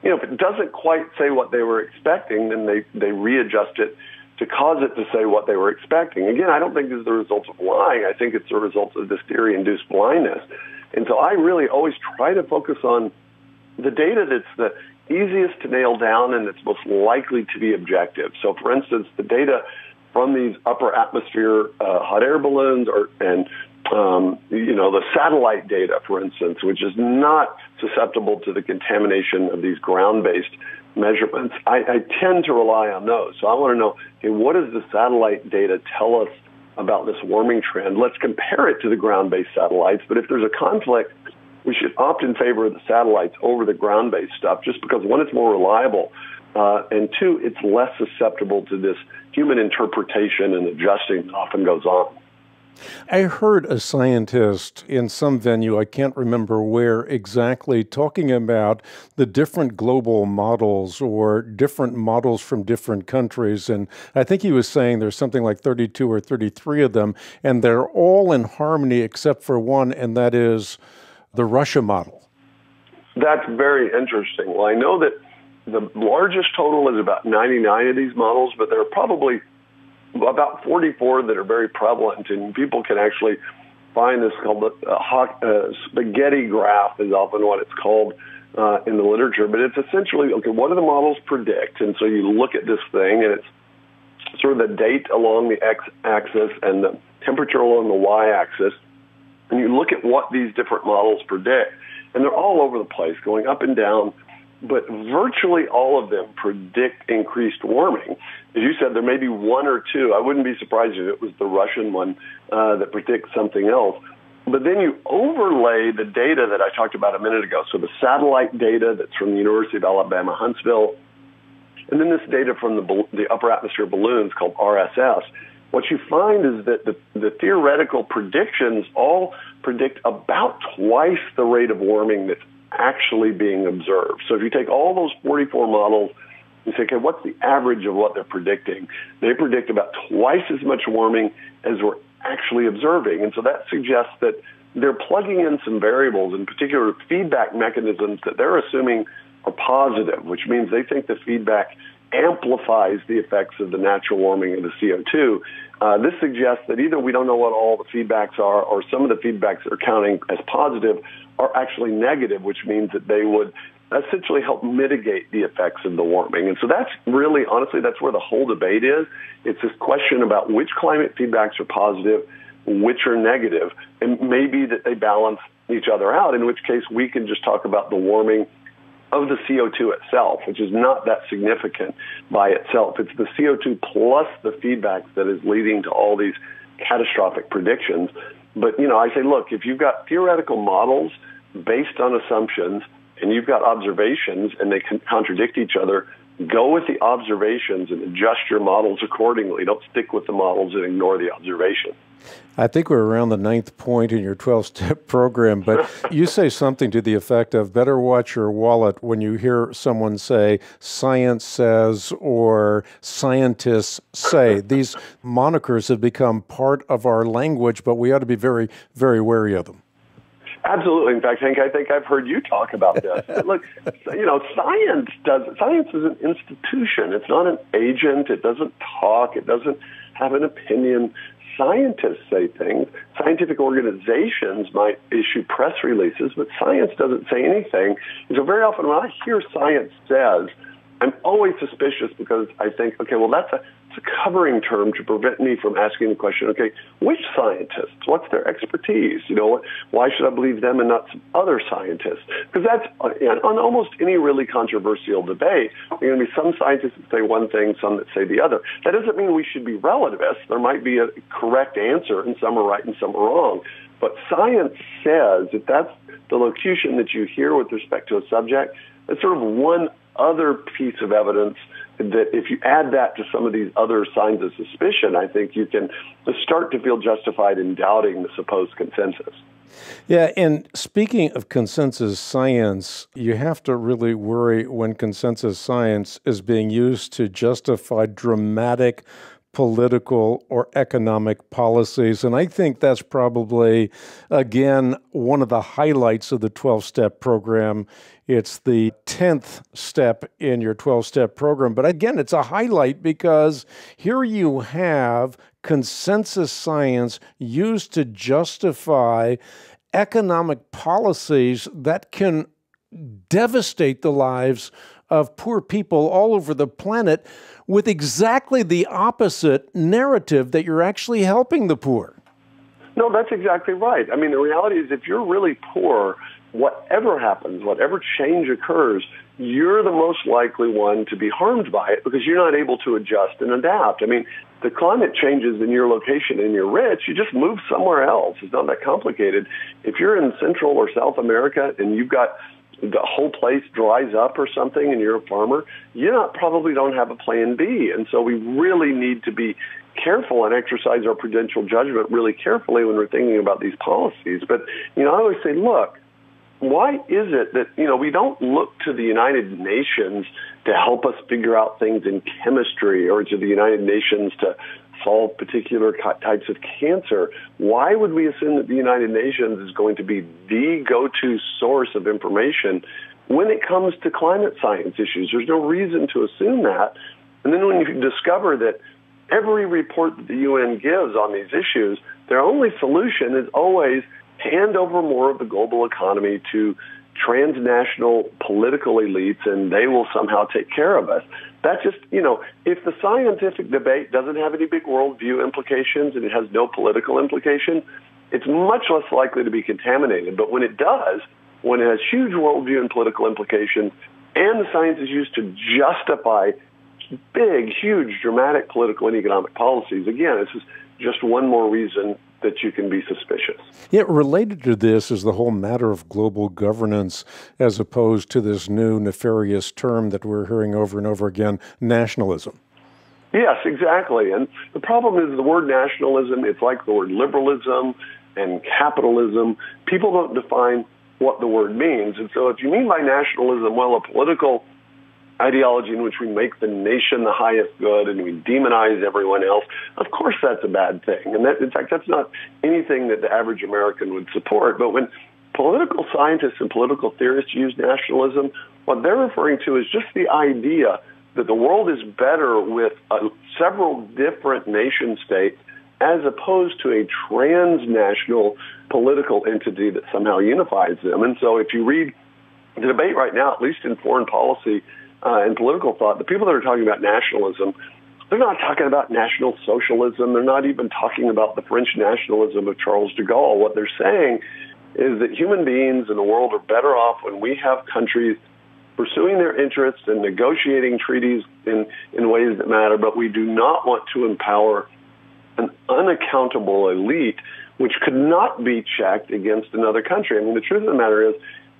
S2: if it doesn't quite say what they were expecting, then they readjust it to cause it to say what they were expecting. Again, I don't think this is the result of lying. I think it's the result of this theory-induced blindness. And so I really always try to focus on the data that's the easiest to nail down and that's most likely to be objective. So, for instance, the data from these upper atmosphere hot air balloons, the satellite data, for instance, which is not susceptible to the contamination of these ground-based measurements, I tend to rely on those. So I want to know, what does the satellite data tell us about this warming trend? Let's compare it to the ground-based satellites. But if there's a conflict, we should opt in favor of the satellites over the ground-based stuff, just because, one, it's more reliable, and two, it's less susceptible to this human interpretation and adjusting that often goes on.
S1: I heard a scientist in some venue, I can't remember where exactly, talking about the different global models or different models from different countries. And I think he was saying there's something like 32 or 33 of them, and they're all in harmony except for one, and that is the Russia model.
S2: That's very interesting. Well, I know that the largest total is about 99 of these models, but there are probably about 44 that are very prevalent, and people can actually find this called the spaghetti graph is often what it's called in the literature. But it's essentially, what do the models predict? And so you look at this thing, and it's sort of the date along the x-axis and the temperature along the y-axis, and you look at what these different models predict, and they're all over the place, going up and down, but virtually all of them predict increased warming. As you said, there may be one or two. I wouldn't be surprised if it was the Russian one that predicts something else. But then you overlay the data that I talked about a minute ago. So the satellite data that's from the University of Alabama, Huntsville, and then this data from the upper atmosphere balloons called RSS. What you find is that the theoretical predictions all predict about twice the rate of warming that's actually being observed. So if you take all those 44 models and say, okay, what's the average of what they're predicting? They predict about twice as much warming as we're actually observing. And so that suggests that they're plugging in some variables, in particular feedback mechanisms that they're assuming are positive, which means they think the feedback amplifies the effects of the natural warming of the CO2. This suggests that either we don't know what all the feedbacks are, or some of the feedbacks that are counting as positive are actually negative, which means that they would essentially help mitigate the effects of the warming. And so that's really, honestly, that's where the whole debate is. It's this question about which climate feedbacks are positive, which are negative, and maybe that they balance each other out, in which case we can just talk about the warming of the CO2 itself, which is not that significant by itself. It's the CO2 plus the feedback that is leading to all these catastrophic predictions. But, I say, look, if you've got theoretical models based on assumptions and you've got observations and they can contradict each other, go with the observations and adjust your models accordingly. Don't stick with the models and ignore the observation.
S1: I think we're around the 9th point in your 12-step program, but you say something to the effect of better watch your wallet when you hear someone say science says or scientists say. These monikers have become part of our language, but we ought to be very, very wary of them.
S2: Absolutely. In fact, Hank, I think I've heard you talk about this. Look, science is an institution. It's not an agent. It doesn't talk. It doesn't have an opinion. Scientists say things. Scientific organizations might issue press releases, but science doesn't say anything. And so very often when I hear science says, I'm always suspicious because I think, okay, well, it's a covering term to prevent me from asking the question, okay, which scientists? What's their expertise? Why should I believe them and not some other scientists? Because that's on almost any really controversial debate. There are going to be some scientists that say one thing, some that say the other. That doesn't mean we should be relativists. There might be a correct answer, and some are right and some are wrong. But science says that that's the locution that you hear with respect to a subject. It's sort of one other piece of evidence that if you add that to some of these other signs of suspicion, I think you can start to feel justified in doubting the supposed consensus.
S1: Yeah, and speaking of consensus science, you have to really worry when consensus science is being used to justify dramatic political or economic policies. And I think that's probably, again, one of the highlights of the 12-step program. It's the 10th step in your 12-step program. But again, it's a highlight because here you have consensus science used to justify economic policies that can devastate the lives of poor people all over the planet with exactly the opposite narrative that you're actually helping the poor.
S2: No, that's exactly right. I mean, the reality is if you're really poor, whatever happens, whatever change occurs, you're the most likely one to be harmed by it because you're not able to adjust and adapt. I mean, the climate changes in your location and you're rich, you just move somewhere else. It's not that complicated. If you're in Central or South America and you've got the whole place dries up or something and you're a farmer, probably don't have a plan B. And so we really need to be careful and exercise our prudential judgment really carefully when we're thinking about these policies. But, I always say, look, why is it that, we don't look to the United Nations to help us figure out things in chemistry or to the United Nations to solve particular types of cancer? Why would we assume that the United Nations is going to be the go-to source of information when it comes to climate science issues? There's no reason to assume that. And then when you discover that every report that the UN gives on these issues, their only solution is always hand over more of the global economy to transnational political elites, and they will somehow take care of us. That's just, if the scientific debate doesn't have any big worldview implications and it has no political implication, it's much less likely to be contaminated. But when it does, when it has huge worldview and political implications, and the science is used to justify big, huge, dramatic political and economic policies, again, this is just one more reason that you can be suspicious.
S1: Yeah, related to this is the whole matter of global governance as opposed to this new nefarious term that we're hearing over and over again, nationalism.
S2: Yes, exactly. And the problem is the word nationalism, it's like the word liberalism and capitalism. People don't define what the word means. And so if you mean by nationalism, well, a political ideology in which we make the nation the highest good and we demonize everyone else, of course that's a bad thing. And that, in fact, that's not anything that the average American would support. But when political scientists and political theorists use nationalism, what they're referring to is just the idea that the world is better with several different nation states as opposed to a transnational political entity that somehow unifies them. And so if you read the debate right now, at least in foreign policy, and political thought, the people that are talking about nationalism, they're not talking about national socialism. They're not even talking about the French nationalism of Charles de Gaulle. What they're saying is that human beings in the world are better off when we have countries pursuing their interests and negotiating treaties in ways that matter, but we do not want to empower an unaccountable elite which could not be checked against another country. I mean, the truth of the matter is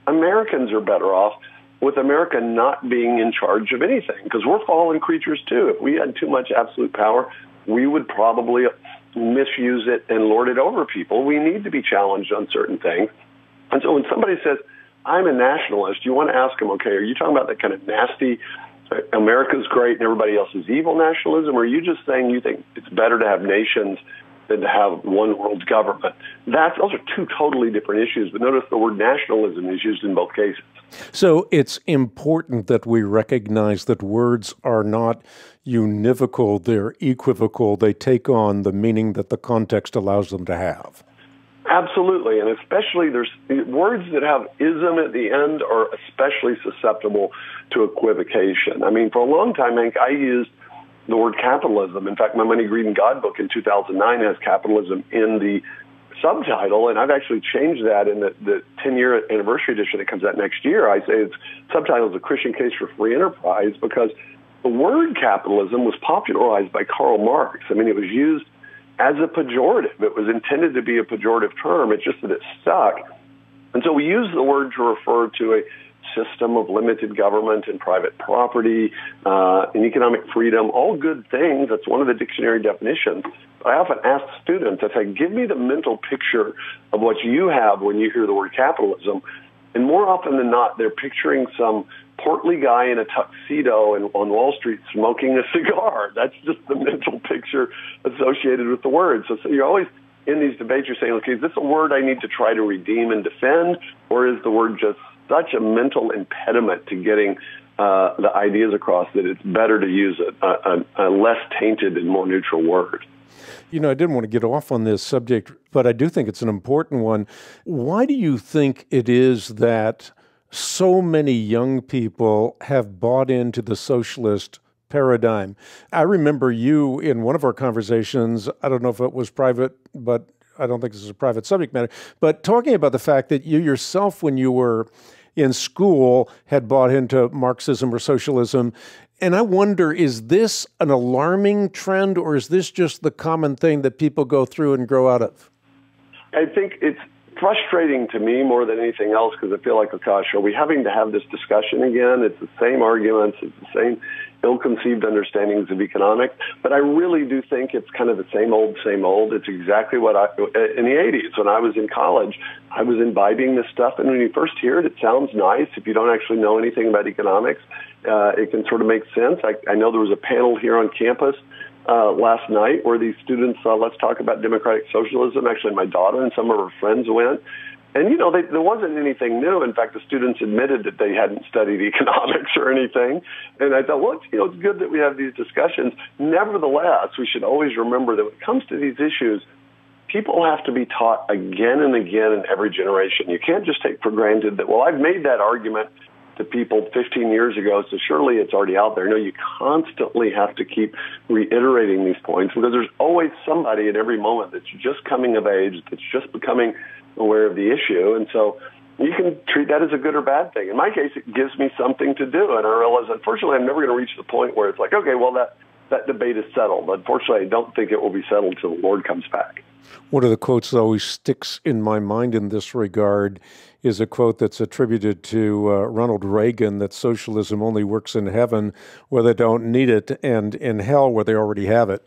S2: Americans are better off with America not being in charge of anything, because we're fallen creatures too. If we had too much absolute power, we would probably misuse it and lord it over people. We need to be challenged on certain things. And so when somebody says, I'm a nationalist, you want to ask them, okay, are you talking about that kind of nasty, America's great and everybody else is evil nationalism, or are you just saying you think it's better to have nations than to have one world government? Those are two totally different issues, but notice the word nationalism is used in both cases.
S1: So it's important that we recognize that words are not univocal, they're equivocal. They take on the meaning that the context allows them to have.
S2: Absolutely, and especially there's words that have ism at the end are especially susceptible to equivocation. I mean, for a long time, Hank, I used the word capitalism. In fact, my Money, Greed, and God book in 2009 has capitalism in the subtitle, and I've actually changed that in the 10-year anniversary edition that comes out next year. I say its subtitle is A Christian Case for Free Enterprise, because the word capitalism was popularized by Karl Marx. I mean, it was used as a pejorative. It was intended to be a pejorative term. It's just that it stuck. And so we use the word to refer to a system of limited government and private property and economic freedom, all good things. That's one of the dictionary definitions. But I often ask students, I say, give me the mental picture of what you have when you hear the word capitalism. And more often than not, they're picturing some portly guy in a tuxedo and on Wall Street smoking a cigar. That's just the mental picture associated with the word. So you're always in these debates, you're saying, okay, is this a word I need to try to redeem and defend, or is the word just such a mental impediment to getting the ideas across that it's better to use a less tainted and more neutral word?
S1: You know, I didn't want to get off on this subject, but I do think it's an important one. Why do you think it is that so many young people have bought into the socialist paradigm? I remember you in one of our conversations, I don't know if it was private, but I don't think this is a private subject matter, but talking about the fact that you yourself, when you were in school, had bought into Marxism or socialism. And I wonder, is this an alarming trend, or is this just the common thing that people go through and grow out of?
S2: I think it's frustrating to me more than anything else, because I feel like, oh gosh, are we having to have this discussion again? It's the same arguments, it's the same ill-conceived understandings of economics, but I really do think it's kind of the same old, same old. It's exactly what in the 80s, when I was in college, I was imbibing this stuff, and when you first hear it, it sounds nice. If you don't actually know anything about economics, it can sort of make sense. I know there was a panel here on campus last night where these students, let's talk about democratic socialism. Actually, my daughter and some of her friends went. And, you know, there wasn't anything new. In fact, the students admitted that they hadn't studied economics or anything. And I thought, well, it's good that we have these discussions. Nevertheless, we should always remember that when it comes to these issues, people have to be taught again and again in every generation. You can't just take for granted that, well, I've made that argument to people 15 years ago, so surely it's already out there. No, you constantly have to keep reiterating these points, because there's always somebody at every moment that's just coming of age, that's just becoming aware of the issue. And so you can treat that as a good or bad thing. In my case, it gives me something to do. And I realize, unfortunately, I'm never going to reach the point where it's like, okay, well, that debate is settled. Unfortunately, I don't think it will be settled till the Lord comes back.
S1: One of the quotes that always sticks in my mind in this regard is a quote that's attributed to Ronald Reagan, that socialism only works in heaven where they don't need it, and in hell where they already have it.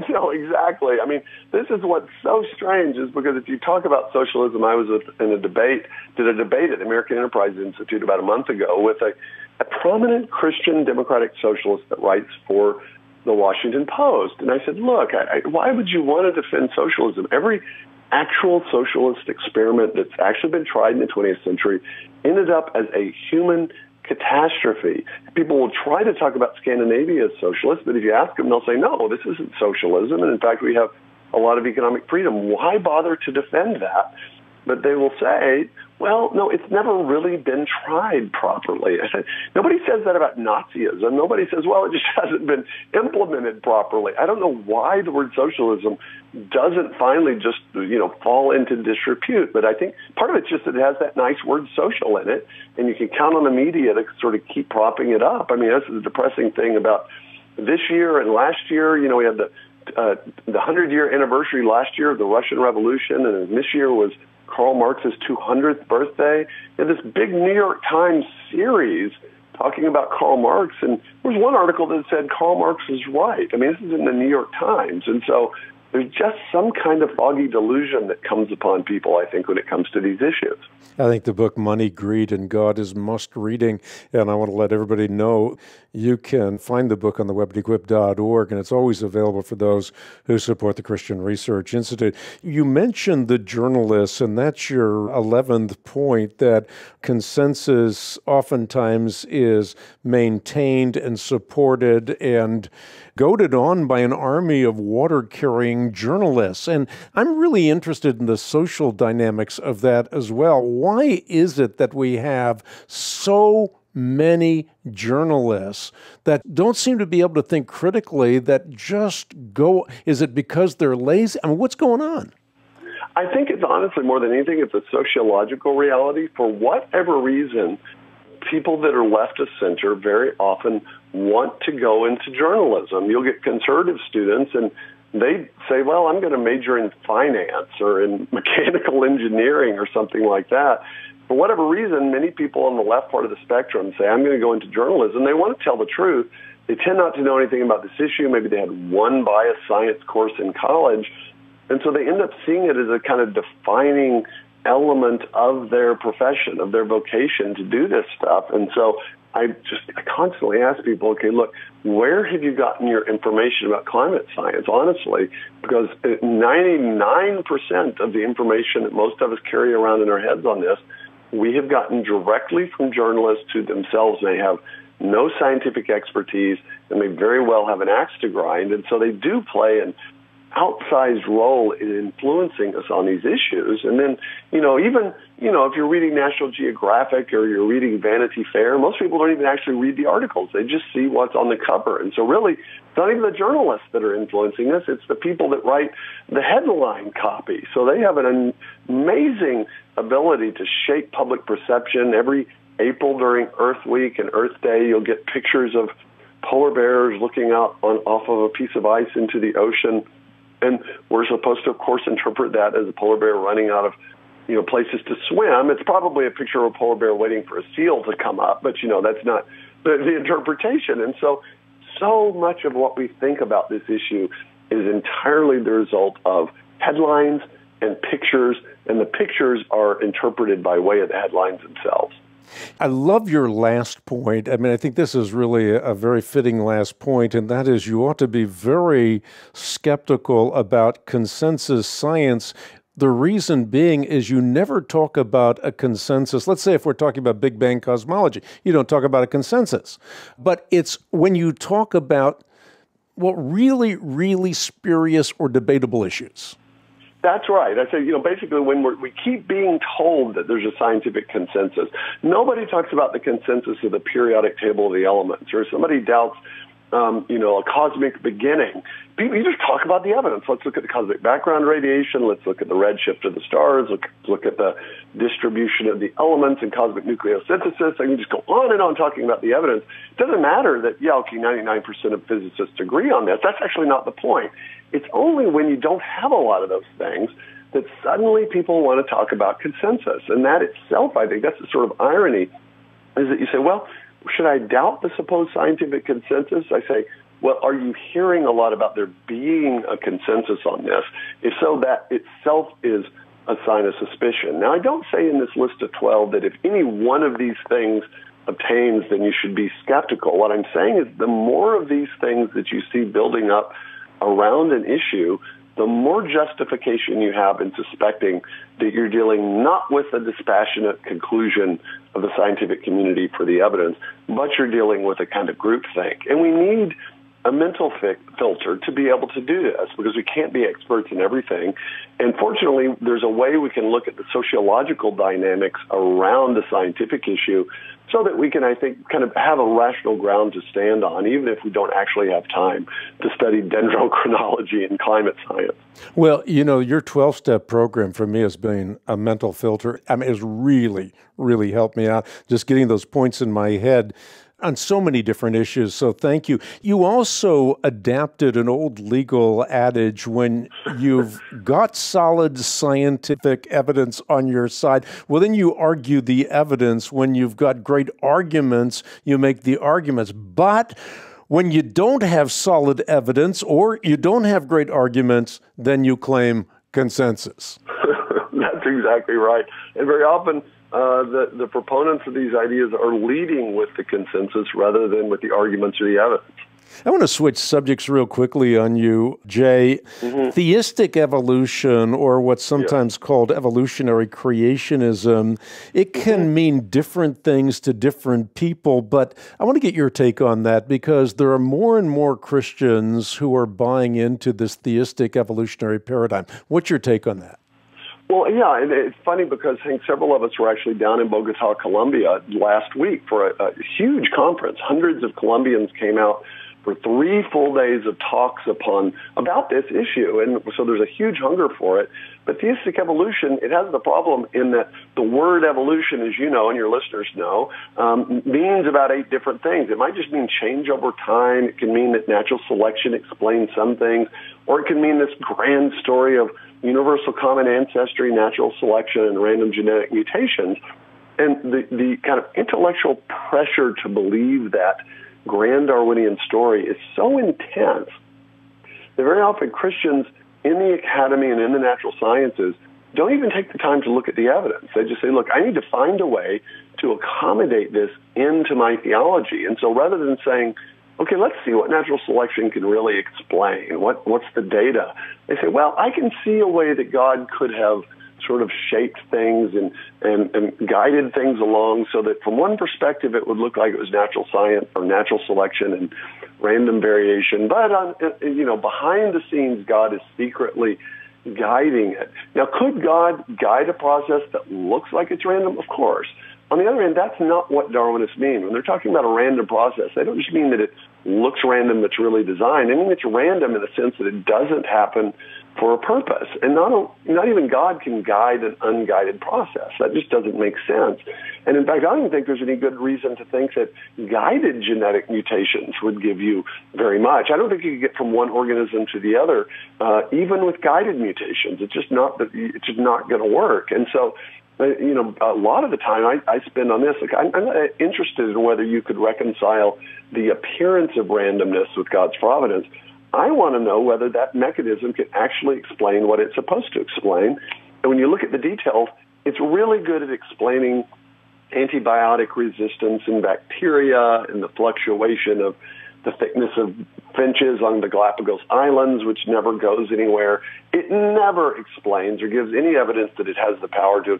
S2: No, exactly. I mean, this is what's so strange, is because if you talk about socialism, I was did a debate at the American Enterprise Institute about a month ago with a prominent Christian democratic socialist that writes for the Washington Post. And I said, look, why would you want to defend socialism? Every actual socialist experiment that's actually been tried in the 20th century ended up as a human catastrophe. People will try to talk about Scandinavia as socialist, but if you ask them, they'll say, no, this isn't socialism. And in fact, we have a lot of economic freedom. Why bother to defend that? But they will say, well, no, it's never really been tried properly. Nobody says that about Nazism. Nobody says, well, it just hasn't been implemented properly. I don't know why the word socialism doesn't finally just, fall into disrepute. But I think part of it's just that it has that nice word social in it, and you can count on the media to sort of keep propping it up. I mean, that's the depressing thing about this year and last year. We had the 100-year anniversary last year of the Russian Revolution, and this year was Karl Marx's 200th birthday. You had this big New York Times series talking about Karl Marx, and there was one article that said Karl Marx is right. I mean, this is in the New York Times, and so there's just some kind of foggy delusion that comes upon people, I think, when it comes to these issues.
S1: I think the book Money, Greed, and God is must reading, and I want to let everybody know you can find the book on the web at equip.org, and it's always available for those who support the Christian Research Institute. You mentioned the journalists, and that's your 11th point, that consensus oftentimes is maintained and supported and goaded on by an army of water-carrying being journalists. And I'm really interested in the social dynamics of that as well. Why is it that we have so many journalists that don't seem to be able to think critically, that just go? Is it because they're lazy? I mean, what's going on?
S2: I think it's honestly, more than anything, it's a sociological reality. For whatever reason, people that are left of center very often want to go into journalism. You'll get conservative students and they say, well, I'm going to major in finance or in mechanical engineering or something like that. For whatever reason, many people on the left part of the spectrum say, I'm going to go into journalism. They want to tell the truth. They tend not to know anything about this issue. Maybe they had one bias science course in college. And so they end up seeing it as a kind of defining element of their profession, of their vocation to do this stuff. And so I constantly ask people, okay, look, where have you gotten your information about climate science, honestly? Because 99% of the information that most of us carry around in our heads on this, we have gotten directly from journalists who themselves may have no scientific expertise and may very well have an axe to grind. And so they do play an outsized role in influencing us on these issues. And then, even if you're reading National Geographic or you're reading Vanity Fair, most people don't even actually read the articles. They just see what's on the cover. And so really, it's not even the journalists that are influencing us. It's the people that write the headline copy. So they have an amazing ability to shape public perception. Every April during Earth Week and Earth Day, you'll get pictures of polar bears looking out off of a piece of ice into the ocean. And we're supposed to, of course, interpret that as a polar bear running out of, places to swim. It's probably a picture of a polar bear waiting for a seal to come up, but, that's not the interpretation. And so much of what we think about this issue is entirely the result of headlines and pictures, and the pictures are interpreted by way of the headlines themselves.
S1: I love your last point. I mean, I think this is really a very fitting last point, and that is you ought to be very skeptical about consensus science. The reason being is you never talk about a consensus. Let's say if we're talking about Big Bang cosmology, you don't talk about a consensus. But it's when you talk about, really, really spurious or debatable issues.
S2: That's right. I say, basically when we keep being told that there's a scientific consensus, nobody talks about the consensus of the periodic table of the elements, or somebody doubts, a cosmic beginning. You just talk about the evidence. Let's look at the cosmic background radiation. Let's look at the redshift of the stars. Look at the distribution of the elements in cosmic nucleosynthesis. I can just go on and on talking about the evidence. It doesn't matter that, 99% of physicists agree on this. That's actually not the point. It's only when you don't have a lot of those things that suddenly people want to talk about consensus. And that itself, I think, that's the sort of irony, is that you say, well, should I doubt the supposed scientific consensus? I say, well, are you hearing a lot about there being a consensus on this? If so, that itself is a sign of suspicion. Now, I don't say in this list of 12 that if any one of these things obtains, then you should be skeptical. What I'm saying is the more of these things that you see building up around an issue, the more justification you have in suspecting that you're dealing not with a dispassionate conclusion of the scientific community for the evidence, but you're dealing with a kind of groupthink. And we need a mental filter to be able to do this, because we can't be experts in everything. And fortunately, there's a way we can look at the sociological dynamics around the scientific issue so that we can, I think, kind of have a rational ground to stand on, even if we don't actually have time to study dendrochronology and climate science.
S1: Well, your 12-step program for me has been a mental filter. I mean, it's really, really helped me out, just getting those points in my head on so many different issues. So thank you. You also adapted an old legal adage: when you've got solid scientific evidence on your side, well, then you argue the evidence. When you've got great arguments, you make the arguments. But when you don't have solid evidence or you don't have great arguments, then you claim consensus.
S2: That's exactly right. And very often, the proponents of these ideas are leading with the consensus rather than with the arguments or the evidence.
S1: I want to switch subjects real quickly on you, Jay. Theistic evolution, or what's sometimes called evolutionary creationism, it can mean different things to different people, but I want to get your take on that because there are more and more Christians who are buying into this theistic evolutionary paradigm. What's your take on that?
S2: Well, yeah, and it's funny because I think several of us were actually down in Bogota, Colombia last week for a huge conference. Hundreds of Colombians came out for 3 full days of talks about this issue, and so there's a huge hunger for it. But theistic evolution, it has the problem in that the word evolution, as you know and your listeners know, means about 8 different things. It might just mean change over time. It can mean that natural selection explains some things, or it can mean this grand story of universal common ancestry, natural selection, and random genetic mutations. And the kind of intellectual pressure to believe that grand Darwinian story is so intense that very often Christians in the academy and in the natural sciences don't even take the time to look at the evidence. They just say, look, I need to find a way to accommodate this into my theology. And so rather than saying, okay, let's see what natural selection can really explain, what's the data, they say, well, I can see a way that God could have sort of shaped things and guided things along so that from one perspective it would look like it was natural science or natural selection and random variation, but behind the scenes God is secretly guiding it. Now, could God guide a process that looks like it's random? Of course. On the other hand, that's not what Darwinists mean. When they're talking about a random process, they don't just mean that it looks random that's really designed. They mean it's random in the sense that it doesn't happen for a purpose. And not even God can guide an unguided process. That just doesn't make sense. And in fact, I don't think there's any good reason to think that guided genetic mutations would give you very much. I don't think you can get from one organism to the other, even with guided mutations. It's just not going to work. And so, a lot of the time I spend on this. Like, I'm not interested in whether you could reconcile the appearance of randomness with God's providence. I want to know whether that mechanism can actually explain what it's supposed to explain. And when you look at the details, it's really good at explaining antibiotic resistance in bacteria and the fluctuation of the thickness of finches on the Galapagos Islands, which never goes anywhere. It never explains or gives any evidence that it has the power to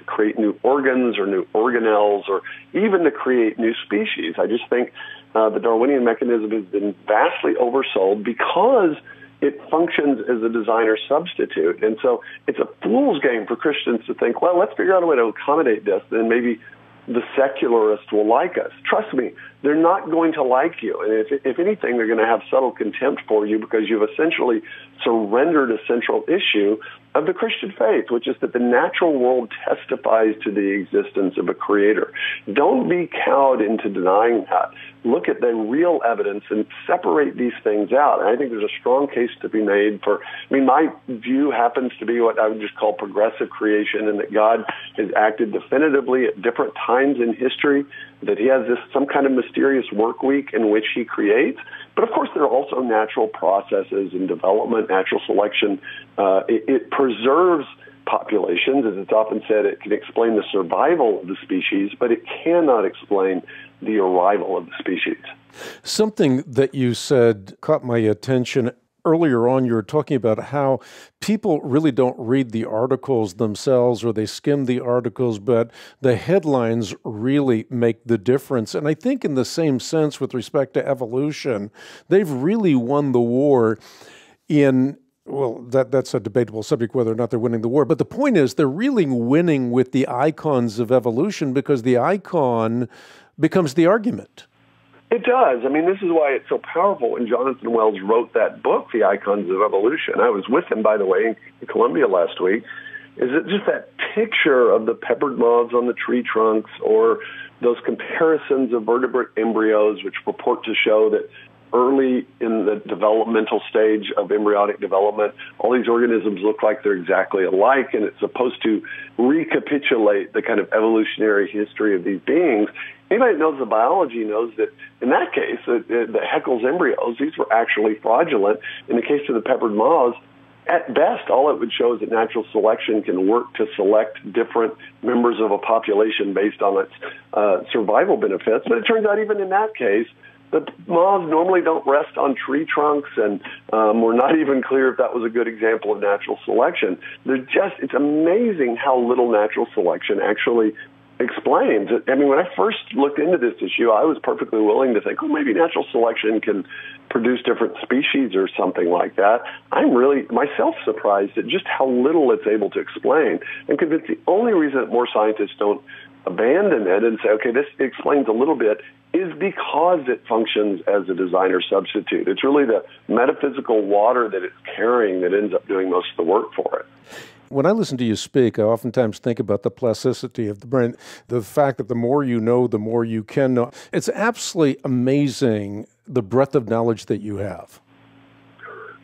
S2: create new organs or new organelles or even to create new species. I just think the Darwinian mechanism has been vastly oversold because it functions as a designer substitute. And so it's a fool's game for Christians to think, well, let's figure out a way to accommodate this, then maybe the secularists will like us. Trust me, they're not going to like you. And if anything, they're going to have subtle contempt for you because you've essentially surrendered a central issue of the Christian faith, which is that the natural world testifies to the existence of a creator. Don't be cowed into denying that. Look at the real evidence and separate these things out. And I think there's a strong case to be made for, my view happens to be what I would just call progressive creation, and that God has acted definitively at different times in history, that he has some kind of mysterious work week in which he creates. But of course, there are also natural processes in development, natural selection. It preserves populations, as it's often said. It can explain the survival of the species, but it cannot explain the arrival of the species.
S1: Something that you said caught my attention. Earlier on, you were talking about how people really don't read the articles themselves, or they skim the articles, but the headlines really make the difference. And I think in the same sense with respect to evolution, they've really won the war in, well, that's a debatable subject whether or not they're winning the war. But the point is they're really winning with the icons of evolution because the icon becomes the argument.
S2: It does. This is why it's so powerful when Jonathan Wells wrote that book, The Icons of Evolution. I was with him, by the way, in Colombia last week. Is it just that picture of the peppered moths on the tree trunks, or those comparisons of vertebrate embryos which purport to show that early in the developmental stage of embryonic development, all these organisms look like they're exactly alike, and it's supposed to recapitulate the kind of evolutionary history of these beings. Anybody that knows the biology knows that in that case, the Haeckel's embryos, these were actually fraudulent. In the case of the peppered moths, at best, all it would show is that natural selection can work to select different members of a population based on its survival benefits. But it turns out even in that case, The moths normally don't rest on tree trunks, and we're not even clear if that was a good example of natural selection. It's amazing how little natural selection actually explains. I mean, when I first looked into this issue, I was perfectly willing to think, oh, maybe natural selection can produce different species or something like that. I'm really, myself, surprised at just how little it's able to explain, and convinced the only reason that more scientists don't abandon it and say, okay, this explains a little bit, is because it functions as a designer substitute. It's really the metaphysical water that it's carrying that ends up doing most of the work for it.
S1: When I listen to you speak, I oftentimes think about the plasticity of the brain, the fact that the more you know, the more you can know. It's absolutely amazing, the breadth of knowledge that you have.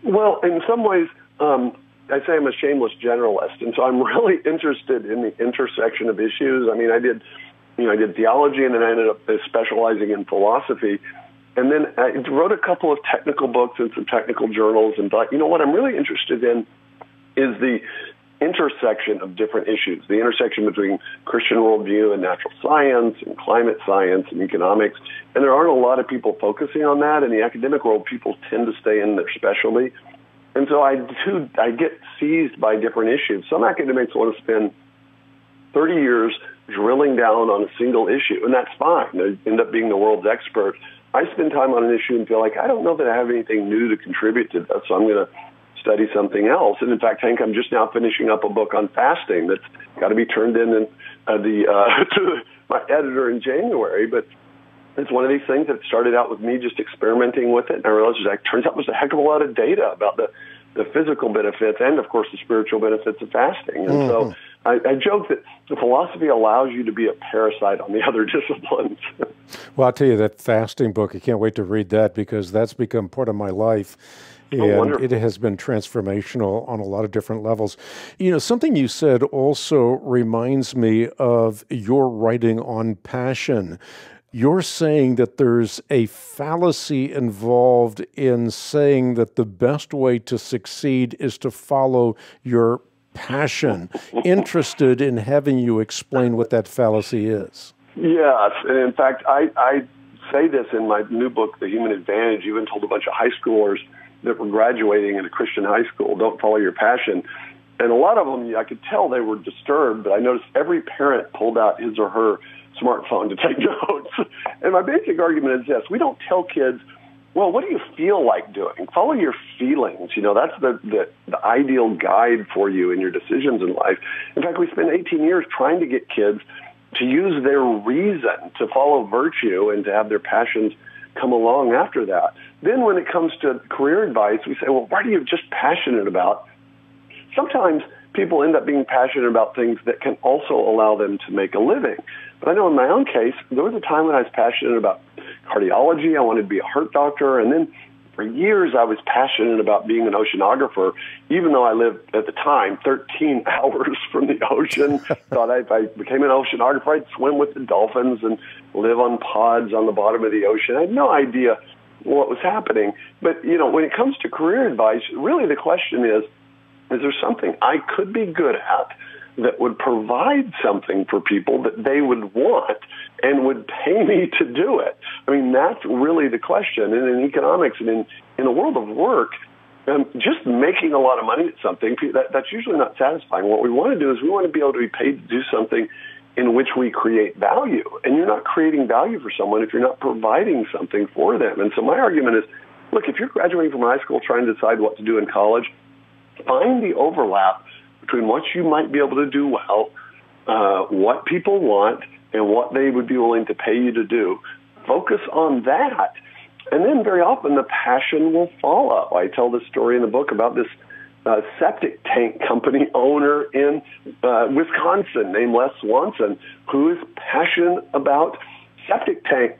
S2: Well, in some ways, I say I'm a shameless generalist, and so I'm really interested in the intersection of issues. I mean, I did theology, and then I ended up specializing in philosophy. And then I wrote a couple of technical books and some technical journals, and thought, what I'm really interested in is the intersection of different issues, the intersection between Christian worldview and natural science and climate science and economics. And there aren't a lot of people focusing on that. In the academic world, people tend to stay in their specialty. And so I get seized by different issues. Some academics want to spend 30 years drilling down on a single issue, and that's fine. They end up being the world's expert. I spend time on an issue and feel like I don't know that I have anything new to contribute to that, so I'm going to study something else. And in fact, Hank, I'm just now finishing up a book on fasting that's got to be turned in to my editor in January. But it's one of these things that started out with me just experimenting with it, and I realized it turns out there's a heck of a lot of data about the physical benefits and, of course, the spiritual benefits of fasting. And so I joke that the philosophy allows you to be a parasite on the other disciplines.
S1: Well, I'll tell you, that fasting book, I can't wait to read that, because that's become part of my life. And it has been transformational on a lot of different levels. Something you said also reminds me of your writing on passion. You're saying that there's a fallacy involved in saying that the best way to succeed is to follow your passion. Interested in having you explain what that fallacy is. Yes,
S2: and in fact, I say this in my new book, The Human Advantage. Even told a bunch of high schoolers that were graduating in a Christian high school, don't follow your passion. And a lot of them, I could tell they were disturbed, but I noticed every parent pulled out his or her smartphone to take notes. And my basic argument is this: we don't tell kids, well, what do you feel like doing? Follow your feelings. That's the ideal guide for you in your decisions in life. In fact, we spent 18 years trying to get kids to use their reason to follow virtue and to have their passions come along after that. Then when it comes to career advice, we say, well, what are you just passionate about? Sometimes people end up being passionate about things that can also allow them to make a living. But I know in my own case, there was a time when I was passionate about cardiology. I wanted to be a heart doctor. And then for years, I was passionate about being an oceanographer, even though I lived, at the time, 13 hours from the ocean. Thought if I became an oceanographer, I'd swim with the dolphins and live on pods on the bottom of the ocean. I had no idea what was happening. But, when it comes to career advice, really the question is there something I could be good at that would provide something for people that they would want and would pay me to do it? I mean, that's really the question. And in economics and in the world of work, just making a lot of money at something, that's usually not satisfying. What we want to do is we want to be able to be paid to do something in which we create value. And you're not creating value for someone if you're not providing something for them. And so my argument is, look, if you're graduating from high school trying to decide what to do in college, find the overlap between what you might be able to do well, what people want, and what they would be willing to pay you to do. Focus on that. And then very often the passion will follow. I tell this story in the book about this septic tank company owner in Wisconsin named Les Swanson, who is passionate about septic tank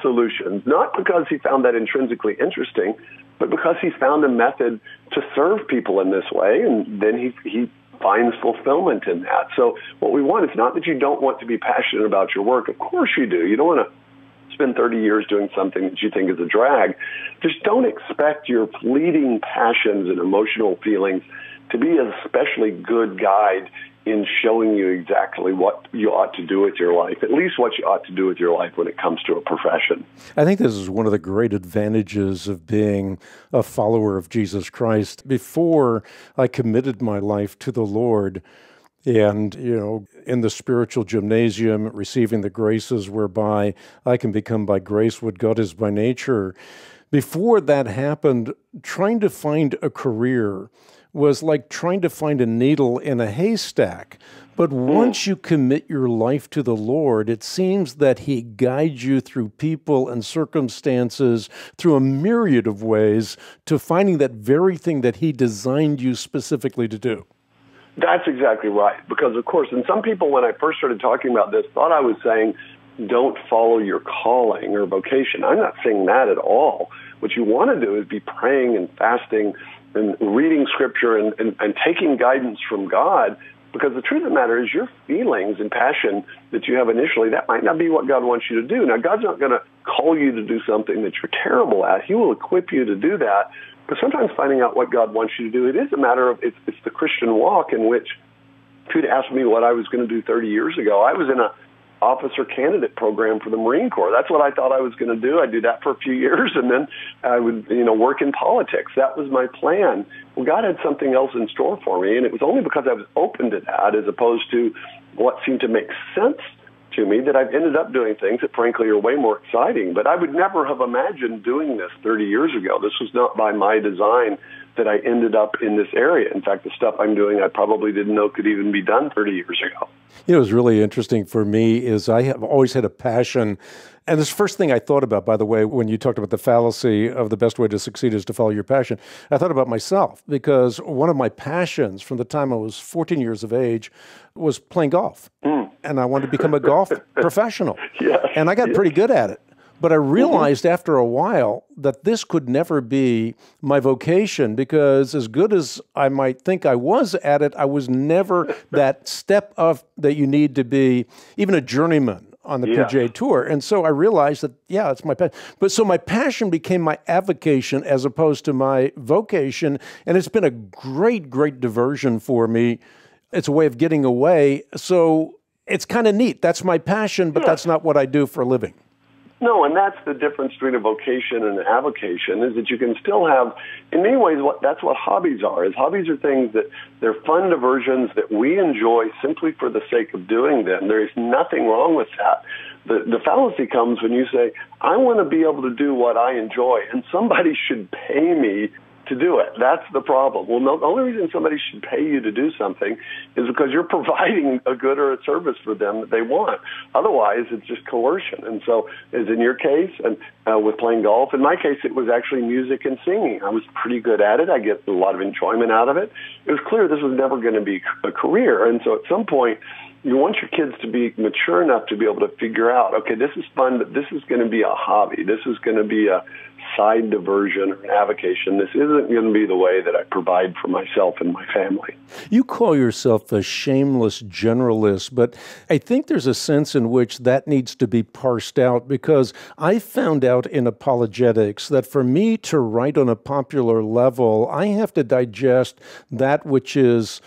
S2: solutions, not because he found that intrinsically interesting, but because he found a method to serve people in this way, and then he finds fulfillment in that. So what we want is not that you don't want to be passionate about your work. Of course you do. You don't want to spend 30 years doing something that you think is a drag. Just don't expect your fleeting passions and emotional feelings to be an especially good guide in showing you exactly what you ought to do with your life, at least what you ought to do with your life when it comes to a profession.
S1: I think this is one of the great advantages of being a follower of Jesus Christ. Before I committed my life to the Lord, and, in the spiritual gymnasium, receiving the graces whereby I can become by grace what God is by nature. Before that happened, trying to find a career was like trying to find a needle in a haystack. But once you commit your life to the Lord, it seems that He guides you through people and circumstances, through a myriad of ways, to finding that very thing that He designed you specifically to do.
S2: That's exactly right. Because, of course, and some people, when I first started talking about this, thought I was saying, don't follow your calling or vocation. I'm not saying that at all. What you want to do is be praying and fasting and reading Scripture and taking guidance from God, because the truth of the matter is your feelings and passion that you have initially, that might not be what God wants you to do. Now, God's not going to call you to do something that you're terrible at. He will equip you to do that. But sometimes finding out what God wants you to do, it is a matter of, it's the Christian walk in which, if you'd asked me what I was going to do 30 years ago, I was in a officer candidate program for the Marine Corps. That's what I thought I was going to do. I'd do that for a few years, and then I would, work in politics. That was my plan. Well, God had something else in store for me, and it was only because I was open to that, as opposed to what seemed to make sense to me, that I've ended up doing things that frankly are way more exciting. But I would never have imagined doing this 30 years ago. This was not by my design that I ended up in this area. In fact, the stuff I'm doing, I probably didn't know could even be done 30 years ago.
S1: It was really interesting for me is I have always had a passion. And this first thing I thought about, by the way, when you talked about the fallacy of the best way to succeed is to follow your passion, I thought about myself, because one of my passions from the time I was 14 years of age was playing golf. And I wanted to become a golf professional.
S2: Yes.
S1: And I got pretty good at it. But I realized after a while that this could never be my vocation, because as good as I might think I was at it, I was never that step up that you need to be even a journeyman on the PGA Tour. And so I realized that, it's my passion. But so my passion became my avocation as opposed to my vocation. And it's been a great, great diversion for me. It's a way of getting away. So it's kind of neat. That's my passion, but that's not what I do for a living.
S2: No, and that's the difference between a vocation and an avocation, is that you can still have, in many ways, that's what hobbies are. Hobbies are things that they're fun diversions that we enjoy simply for the sake of doing them. There is nothing wrong with that. The fallacy comes when you say, I want to be able to do what I enjoy, and somebody should pay me to do it. That's the problem. Well, no, the only reason somebody should pay you to do something is because you're providing a good or a service for them that they want. Otherwise, it's just coercion. And so, as in your case, and with playing golf, in my case, it was actually music and singing. I was pretty good at it. I get a lot of enjoyment out of it. It was clear this was never going to be a career. And so at some point, you want your kids to be mature enough to be able to figure out, okay, this is fun, but this is going to be a hobby. This is going to be a side diversion or an avocation. This isn't going to be the way that I provide for myself and my family.
S1: You call yourself a shameless generalist, but I think there's a sense in which that needs to be parsed out, because I found out in apologetics that for me to write on a popular level, I have to digest that which is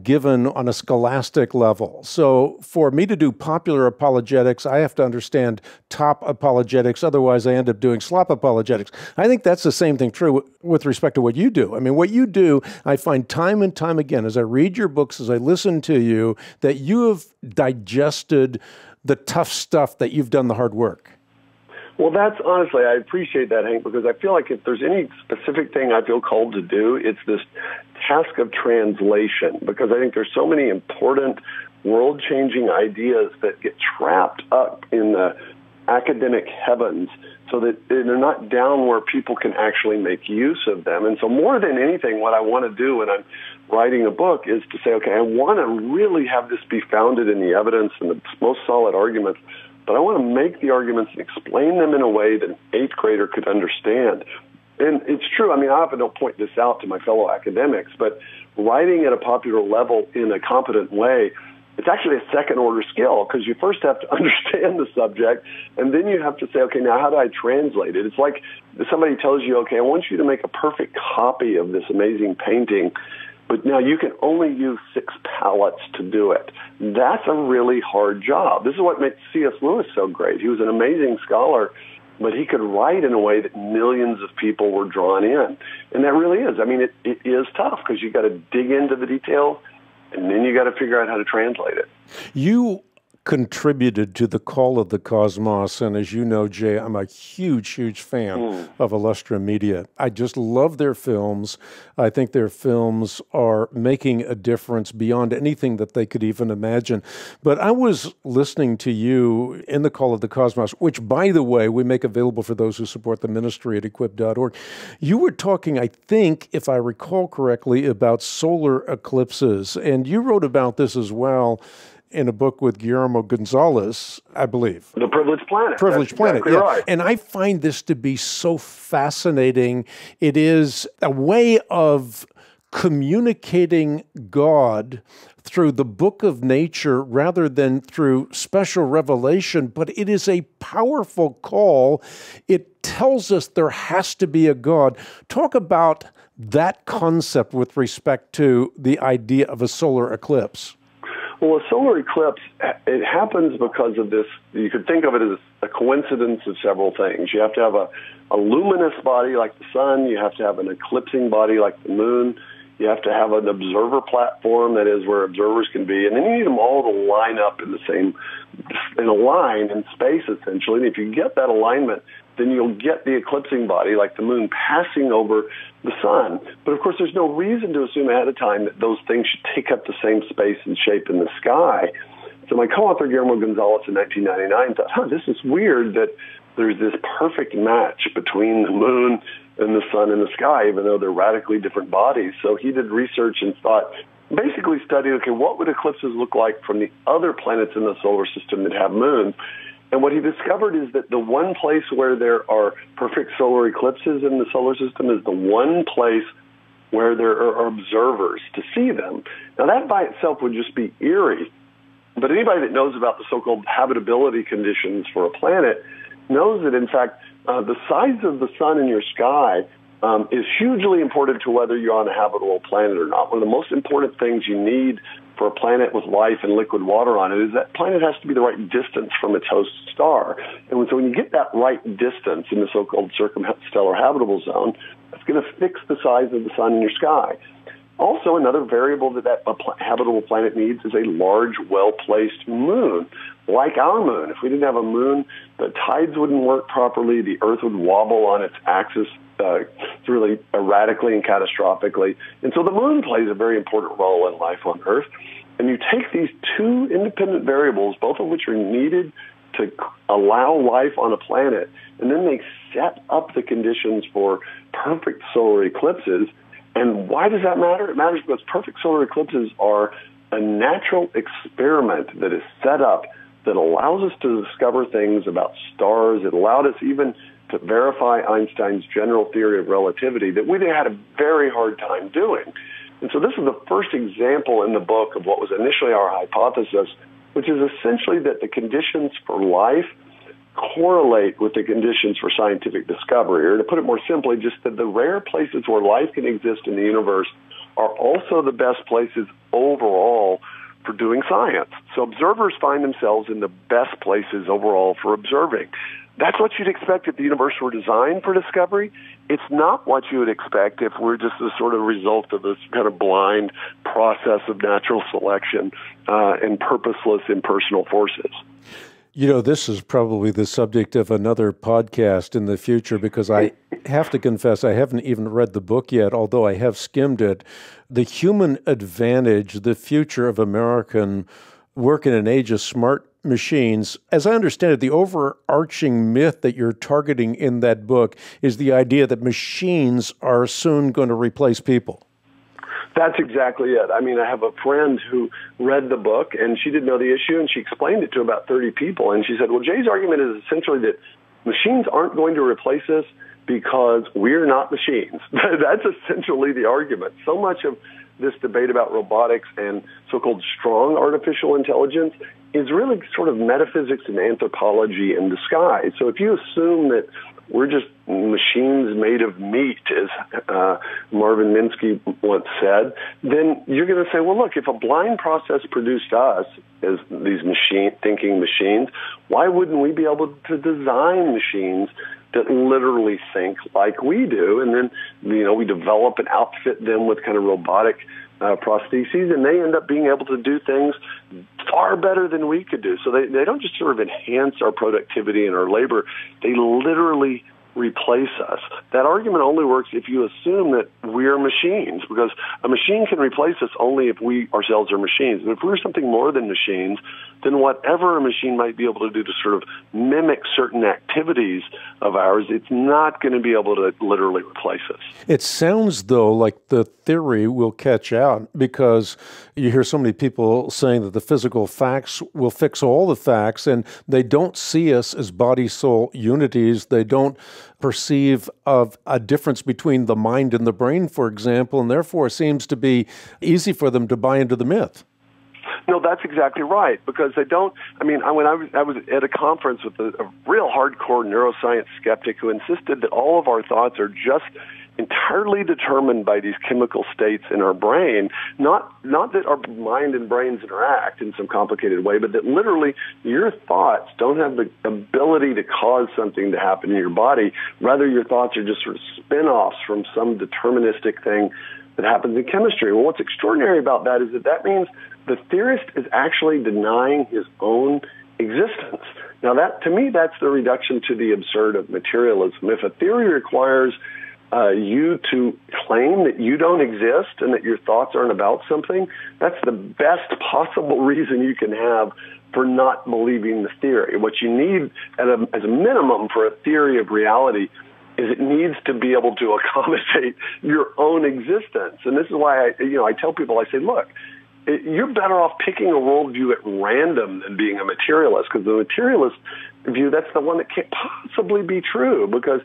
S1: given on a scholastic level. So for me to do popular apologetics, I have to understand top apologetics. Otherwise, I end up doing slop apologetics. I think that's the same thing true with respect to what you do. I mean, what you do, I find time and time again, as I read your books, as I listen to you, that you have digested the tough stuff, that you've done the hard work.
S2: Well, that's honestly, I appreciate that, Hank, because I feel like if there's any specific thing I feel called to do, it's this task of translation, because I think there's so many important world-changing ideas that get trapped up in the academic heavens so that they're not down where people can actually make use of them. And so more than anything, what I want to do when I'm writing a book is to say, okay, I want to really have this be founded in the evidence and the most solid arguments, but I want to make the arguments and explain them in a way that an eighth grader could understand. And it's true. I mean, I often don't point this out to my fellow academics, but writing at a popular level in a competent way, it's actually a second-order skill, because you first have to understand the subject, and then you have to say, okay, now how do I translate it? It's like if somebody tells you, okay, I want you to make a perfect copy of this amazing painting. but now you can only use 6 palettes to do it. That's a really hard job. This is what makes C.S. Lewis so great. He was an amazing scholar, but he could write in a way that millions of people were drawn in. And that really is. I mean, it is tough because you got to dig into the details, and then you got to figure out how to translate it.
S1: You contributed to The Call of the Cosmos, and as you know, Jay, I'm a huge, huge fan of Illustra Media. I just love their films. I think their films are making a difference beyond anything that they could even imagine. But I was listening to you in The Call of the Cosmos, which, by the way, we make available for those who support the ministry at equip.org. You were talking, I think, if I recall correctly, about solar eclipses, and you wrote about this as well in a book with Guillermo Gonzalez, I believe.
S2: The Privileged Planet.
S1: Privileged Planet,
S2: exactly
S1: yeah.
S2: Right.
S1: And I find this to be so fascinating. It is a way of communicating God through the book of nature rather than through special revelation, but it is a powerful call. It tells us there has to be a God. Talk about that concept with respect to the idea of a solar eclipse.
S2: Well, a solar eclipse, it happens because of this. You could think of it as a coincidence of several things. You have to have a luminous body like the sun. You have to have an eclipsing body like the moon. You have to have an observer platform, that is where observers can be. And then you need them all to line up in a line in space, essentially. And if you get that alignment, then you'll get the eclipsing body, like the moon, passing over the sun. But, of course, there's no reason to assume ahead of time that those things should take up the same space and shape in the sky. So my co-author, Guillermo Gonzalez, in 1999 thought, this is weird that there's this perfect match between the moon and the sun in the sky, even though they're radically different bodies. So he did research and basically studied, okay, what would eclipses look like from the other planets in the solar system that have moons? And what he discovered is that the one place where there are perfect solar eclipses in the solar system is the one place where there are observers to see them. Now, that by itself would just be eerie, but anybody that knows about the so-called habitability conditions for a planet knows that, in fact, the size of the sun in your sky is hugely important to whether you're on a habitable planet or not. One of the most important things you need for a planet with life and liquid water on it is that planet has to be the right distance from its host star. And so when you get that right distance in the so-called circumstellar habitable zone, that's going to fix the size of the sun in your sky. Also, another variable that habitable planet needs is a large, well-placed moon, like our moon. If we didn't have a moon, the tides wouldn't work properly, the Earth would wobble on its axis really erratically and catastrophically. And so the moon plays a very important role in life on Earth. And you take these two independent variables, both of which are needed to allow life on a planet, and then they set up the conditions for perfect solar eclipses. And why does that matter? It matters because perfect solar eclipses are a natural experiment that is set up that allows us to discover things about stars. It allowed us even to verify Einstein's general theory of relativity that we had a very hard time doing. And so this is the first example in the book of what was initially our hypothesis, which is essentially that the conditions for life correlate with the conditions for scientific discovery. Or to put it more simply, just that the rare places where life can exist in the universe are also the best places overall for doing science. So observers find themselves in the best places overall for observing. That's what you'd expect if the universe were designed for discovery. It's not what you would expect if we're just a sort of result of this kind of blind process of natural selection and purposeless impersonal forces.
S1: You know, this is probably the subject of another podcast in the future because I have to confess I haven't even read the book yet, although I have skimmed it. The Human Advantage, the Future of American Work in an Age of Smart Machines. As I understand it, the overarching myth that you're targeting in that book is the idea that machines are soon going to replace people.
S2: That's exactly it. I mean, I have a friend who read the book, and she didn't know the issue, and she explained it to about 30 people. And she said, well, Jay's argument is essentially that machines aren't going to replace us because we're not machines. That's essentially the argument. So much of this debate about robotics and so-called strong artificial intelligence is really sort of metaphysics and anthropology in disguise. So if you assume that we're just machines made of meat, as Marvin Minsky once said, then you're going to say, well, look, if a blind process produced us as these thinking machines, why wouldn't we be able to design machines that literally think like we do? And then, we develop and outfit them with kind of robotic prostheses, and they end up being able to do things far better than we could do. So they don't just sort of enhance our productivity and our labor, they literally replace us. That argument only works if you assume that we're machines, because a machine can replace us only if we ourselves are machines. And if we're something more than machines, then whatever a machine might be able to do to sort of mimic certain activities of ours, it's not going to be able to literally replace us.
S1: It sounds, though, like the theory will catch out, because you hear so many people saying that the physical facts will fix all the facts, and they don't see us as body-soul unities. They don't perceive of a difference between the mind and the brain, for example, and therefore it seems to be easy for them to buy into the myth.
S2: No, that's exactly right, because they don't. When I was at a conference with a real hardcore neuroscience skeptic who insisted that all of our thoughts are just entirely determined by these chemical states in our brain, not that our mind and brains interact in some complicated way, but that literally your thoughts don't have the ability to cause something to happen in your body. Rather, your thoughts are just sort of spin-offs from some deterministic thing that happens in chemistry. Well, what's extraordinary about that is that means the theorist is actually denying his own existence. Now, to me, that's the reduction to the absurd of materialism. If a theory requires you to claim that you don't exist and that your thoughts aren't about something, that's the best possible reason you can have for not believing the theory. What you need as a minimum for a theory of reality is it needs to be able to accommodate your own existence. And this is why I tell people, I say, look, you're better off picking a worldview at random than being a materialist, because the materialist view, that's the one that can't possibly be true, because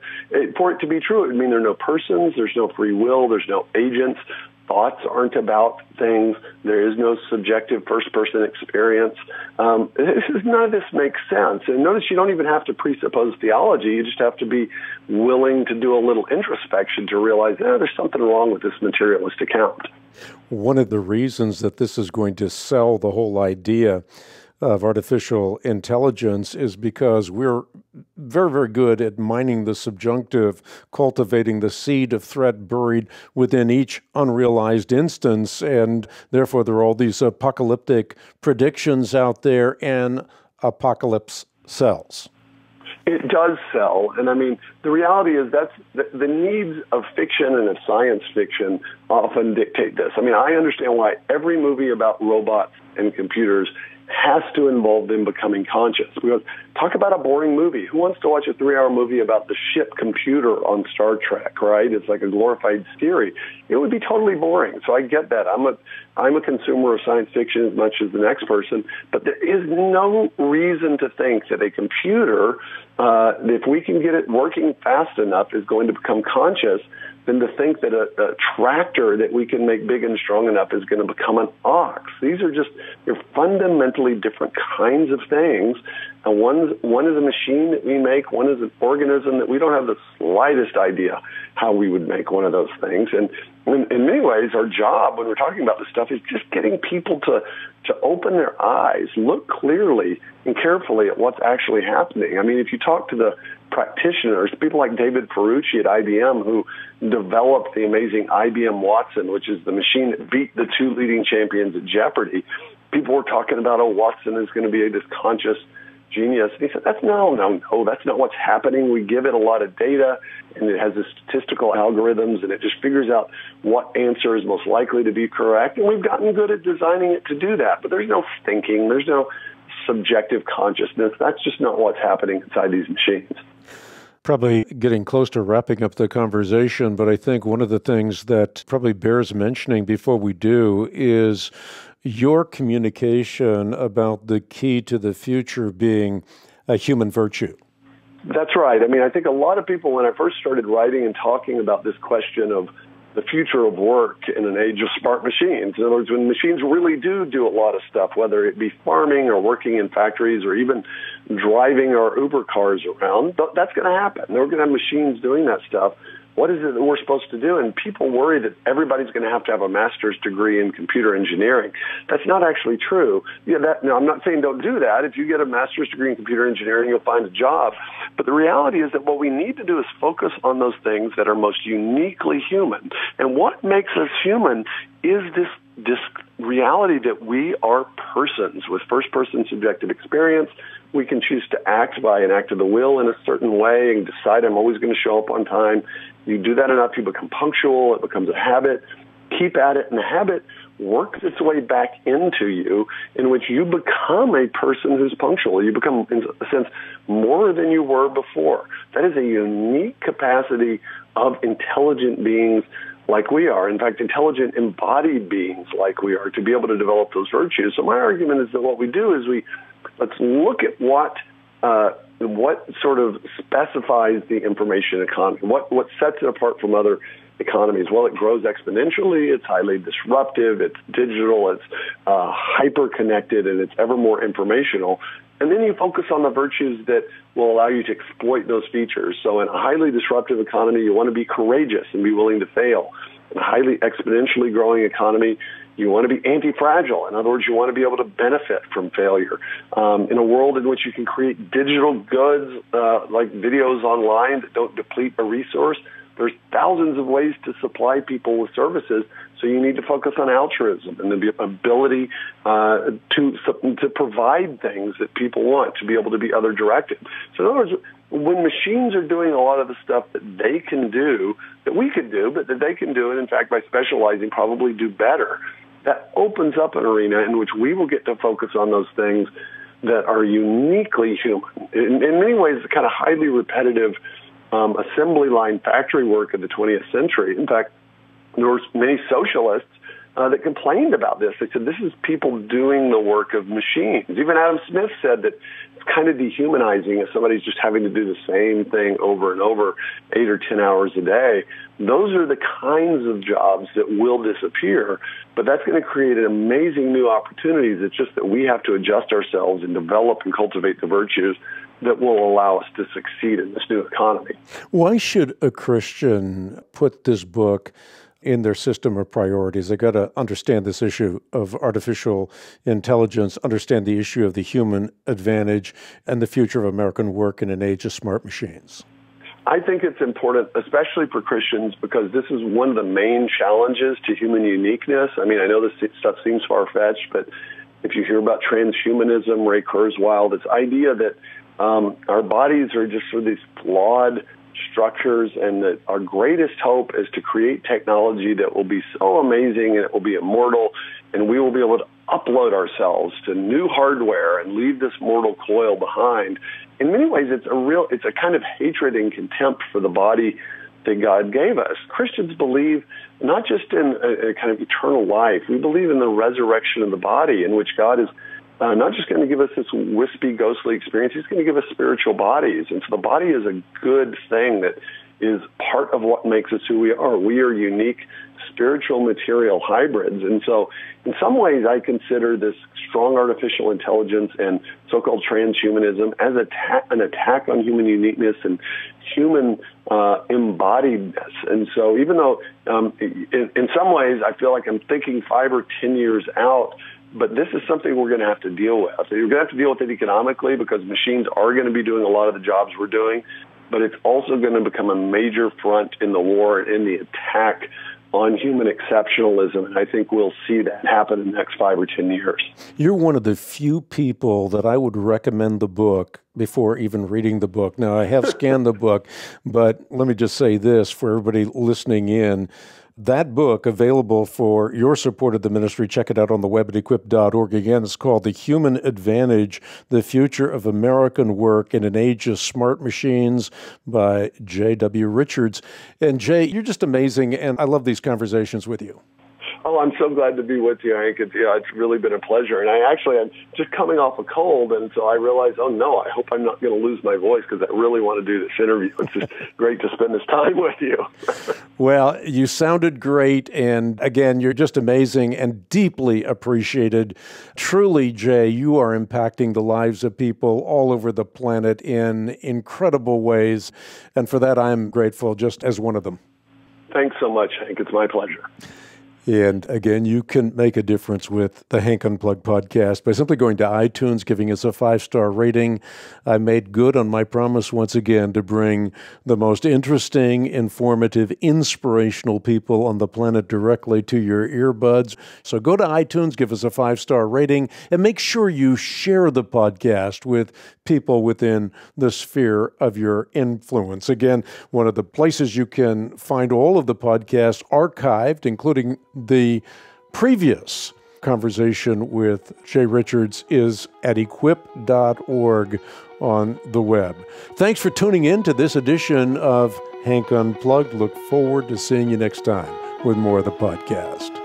S2: for it to be true, it would mean there are no persons, there's no free will, there's no agents, thoughts aren't about things, there is no subjective first-person experience. None of this makes sense. And notice you don't even have to presuppose theology, you just have to be willing to do a little introspection to realize, there's something wrong with this materialist account.
S1: One of the reasons that this is going to sell the whole idea of artificial intelligence is because we're very, very good at mining the subjunctive, cultivating the seed of threat buried within each unrealized instance, and therefore there are all these apocalyptic predictions out there, and apocalypse sells.
S2: It does sell, and the reality is that's the needs of fiction and of science fiction often dictate this. I understand why every movie about robots and computers has to involve them becoming conscious. Because talk about a boring movie. Who wants to watch a 3-hour movie about the ship computer on Star Trek, right? It's like a glorified theory. It would be totally boring. So I get that. I'm a consumer of science fiction as much as the next person, but there is no reason to think that a computer, if we can get it working fast enough, is going to become conscious, than to think that a tractor that we can make big and strong enough is going to become an ox. They're fundamentally different kinds of things. And one is a machine that we make, one is an organism that we don't have the slightest idea how we would make one of those things. And in many ways, our job when we're talking about this stuff is just getting people to open their eyes, look clearly and carefully at what's actually happening. If you talk to the practitioners, people like David Ferrucci at IBM, who developed the amazing IBM Watson, which is the machine that beat the 2 leading champions at Jeopardy, people were talking about, Watson is going to be this conscious genius. And he said, that's not what's happening. We give it a lot of data, and it has the statistical algorithms, and it just figures out what answer is most likely to be correct. And we've gotten good at designing it to do that. But there's no thinking. There's no subjective consciousness. That's just not what's happening inside these machines.
S1: Probably getting close to wrapping up the conversation, but I think one of the things that probably bears mentioning before we do is your communication about the key to the future being a human virtue. That's
S2: right. I think a lot of people, when I first started writing and talking about this question of the future of work in an age of smart machines. In other words, when machines really do a lot of stuff, whether it be farming or working in factories or even driving our Uber cars around, that's going to happen. We're going to have machines doing that stuff. What is it that we're supposed to do? And people worry that everybody's going to have a master's degree in computer engineering. That's not actually true. No, I'm not saying don't do that. If you get a master's degree in computer engineering, you'll find a job. But the reality is that what we need to do is focus on those things that are most uniquely human. And what makes us human is this reality that we are persons with first-person subjective experience. We can choose to act by an act of the will in a certain way and decide I'm always going to show up on time. You do that enough, you become punctual, it becomes a habit. Keep at it, and the habit works its way back into you, in which you become a person who's punctual. You become, in a sense, more than you were before. That is a unique capacity of intelligent beings like we are. In fact, intelligent embodied beings like we are, to be able to develop those virtues. So my argument is that what we do is let's look at what sort of specifies the information economy, what sets it apart from other economies. Well, it grows exponentially, it's highly disruptive, it's digital, it's hyper-connected, and it's ever more informational. And then you focus on the virtues that will allow you to exploit those features. So in a highly disruptive economy, you want to be courageous and be willing to fail. In a highly exponentially growing economy, you want to be anti-fragile. In other words, you want to be able to benefit from failure. In a world in which you can create digital goods like videos online that don't deplete a resource, there's thousands of ways to supply people with services. So you need to focus on altruism and the ability to provide things that people want, to be able to be other-directed. So in other words, when machines are doing a lot of the stuff that they can do, that we could do, but that they can do, and in fact, by specializing, probably do better, that opens up an arena in which we will get to focus on those things that are uniquely human. In many ways, the kind of highly repetitive assembly line factory work of the 20th century. In fact, there were many socialists that complained about this. They said, this is people doing the work of machines. Even Adam Smith said that it's kind of dehumanizing if somebody's just having to do the same thing over and over 8 or 10 hours a day. Those are the kinds of jobs that will disappear, but that's going to create an amazing new opportunities. It's just that we have to adjust ourselves and develop and cultivate the virtues that will allow us to succeed in this new economy.
S1: Why should a Christian put this book in their system of priorities? They got to understand this issue of artificial intelligence, understand the issue of the human advantage, and the future of American work in an age of smart machines.
S2: I think it's important, especially for Christians, because this is one of the main challenges to human uniqueness. I mean, I know this stuff seems far-fetched, but if you hear about transhumanism, Ray Kurzweil, this idea that our bodies are just sort of these flawed structures, and that our greatest hope is to create technology that will be so amazing and it will be immortal, and we will be able to upload ourselves to new hardware and leave this mortal coil behind. In many ways, it's a kind of hatred and contempt for the body that God gave us. Christians believe not just in a kind of eternal life. We believe in the resurrection of the body, in which God is not just going to give us this wispy, ghostly experience. He's going to give us spiritual bodies. And so the body is a good thing that is part of what makes us who we are. We are unique spiritual material hybrids. And so in some ways, I consider this strong artificial intelligence and so-called transhumanism as an attack on human uniqueness and human embodiedness. And so even though in some ways I feel like I'm thinking 5 or 10 years out, but this is something we're going to have to deal with. You're going to have to deal with it economically, because machines are going to be doing a lot of the jobs we're doing, but it's also going to become a major front in the war and in the attack on human exceptionalism, and I think we'll see that happen in the next 5 or 10 years.
S1: You're one of the few people that I would recommend the book before even reading the book. Now, I have scanned the book, but let me just say this for everybody listening in. That book, available for your support of the ministry, check it out on the web at equip.org. Again, it's called The Human Advantage, The Future of American Work in an Age of Smart Machines by J.W. Richards. And Jay, you're just amazing, and I love these conversations with you.
S2: Oh, I'm so glad to be with you, Hank. It's really been a pleasure. And I'm just coming off a cold, and so I realized, oh, no, I hope I'm not going to lose my voice because I really want to do this interview. It's just great to spend this time with you.
S1: Well, you sounded great, and again, you're just amazing and deeply appreciated. Truly, Jay, you are impacting the lives of people all over the planet in incredible ways, and for that, I'm grateful just as one of them.
S2: Thanks so much, Hank. It's my pleasure.
S1: And again, you can make a difference with the Hank Unplugged podcast by simply going to iTunes, giving us a 5-star rating. I made good on my promise once again to bring the most interesting, informative, inspirational people on the planet directly to your earbuds. So go to iTunes, give us a 5-star rating, and make sure you share the podcast with people within the sphere of your influence. Again, one of the places you can find all of the podcasts archived, including the previous conversation with Jay Richards, is at equip.org on the web. Thanks for tuning in to this edition of Hank Unplugged. Look forward to seeing you next time with more of the podcast.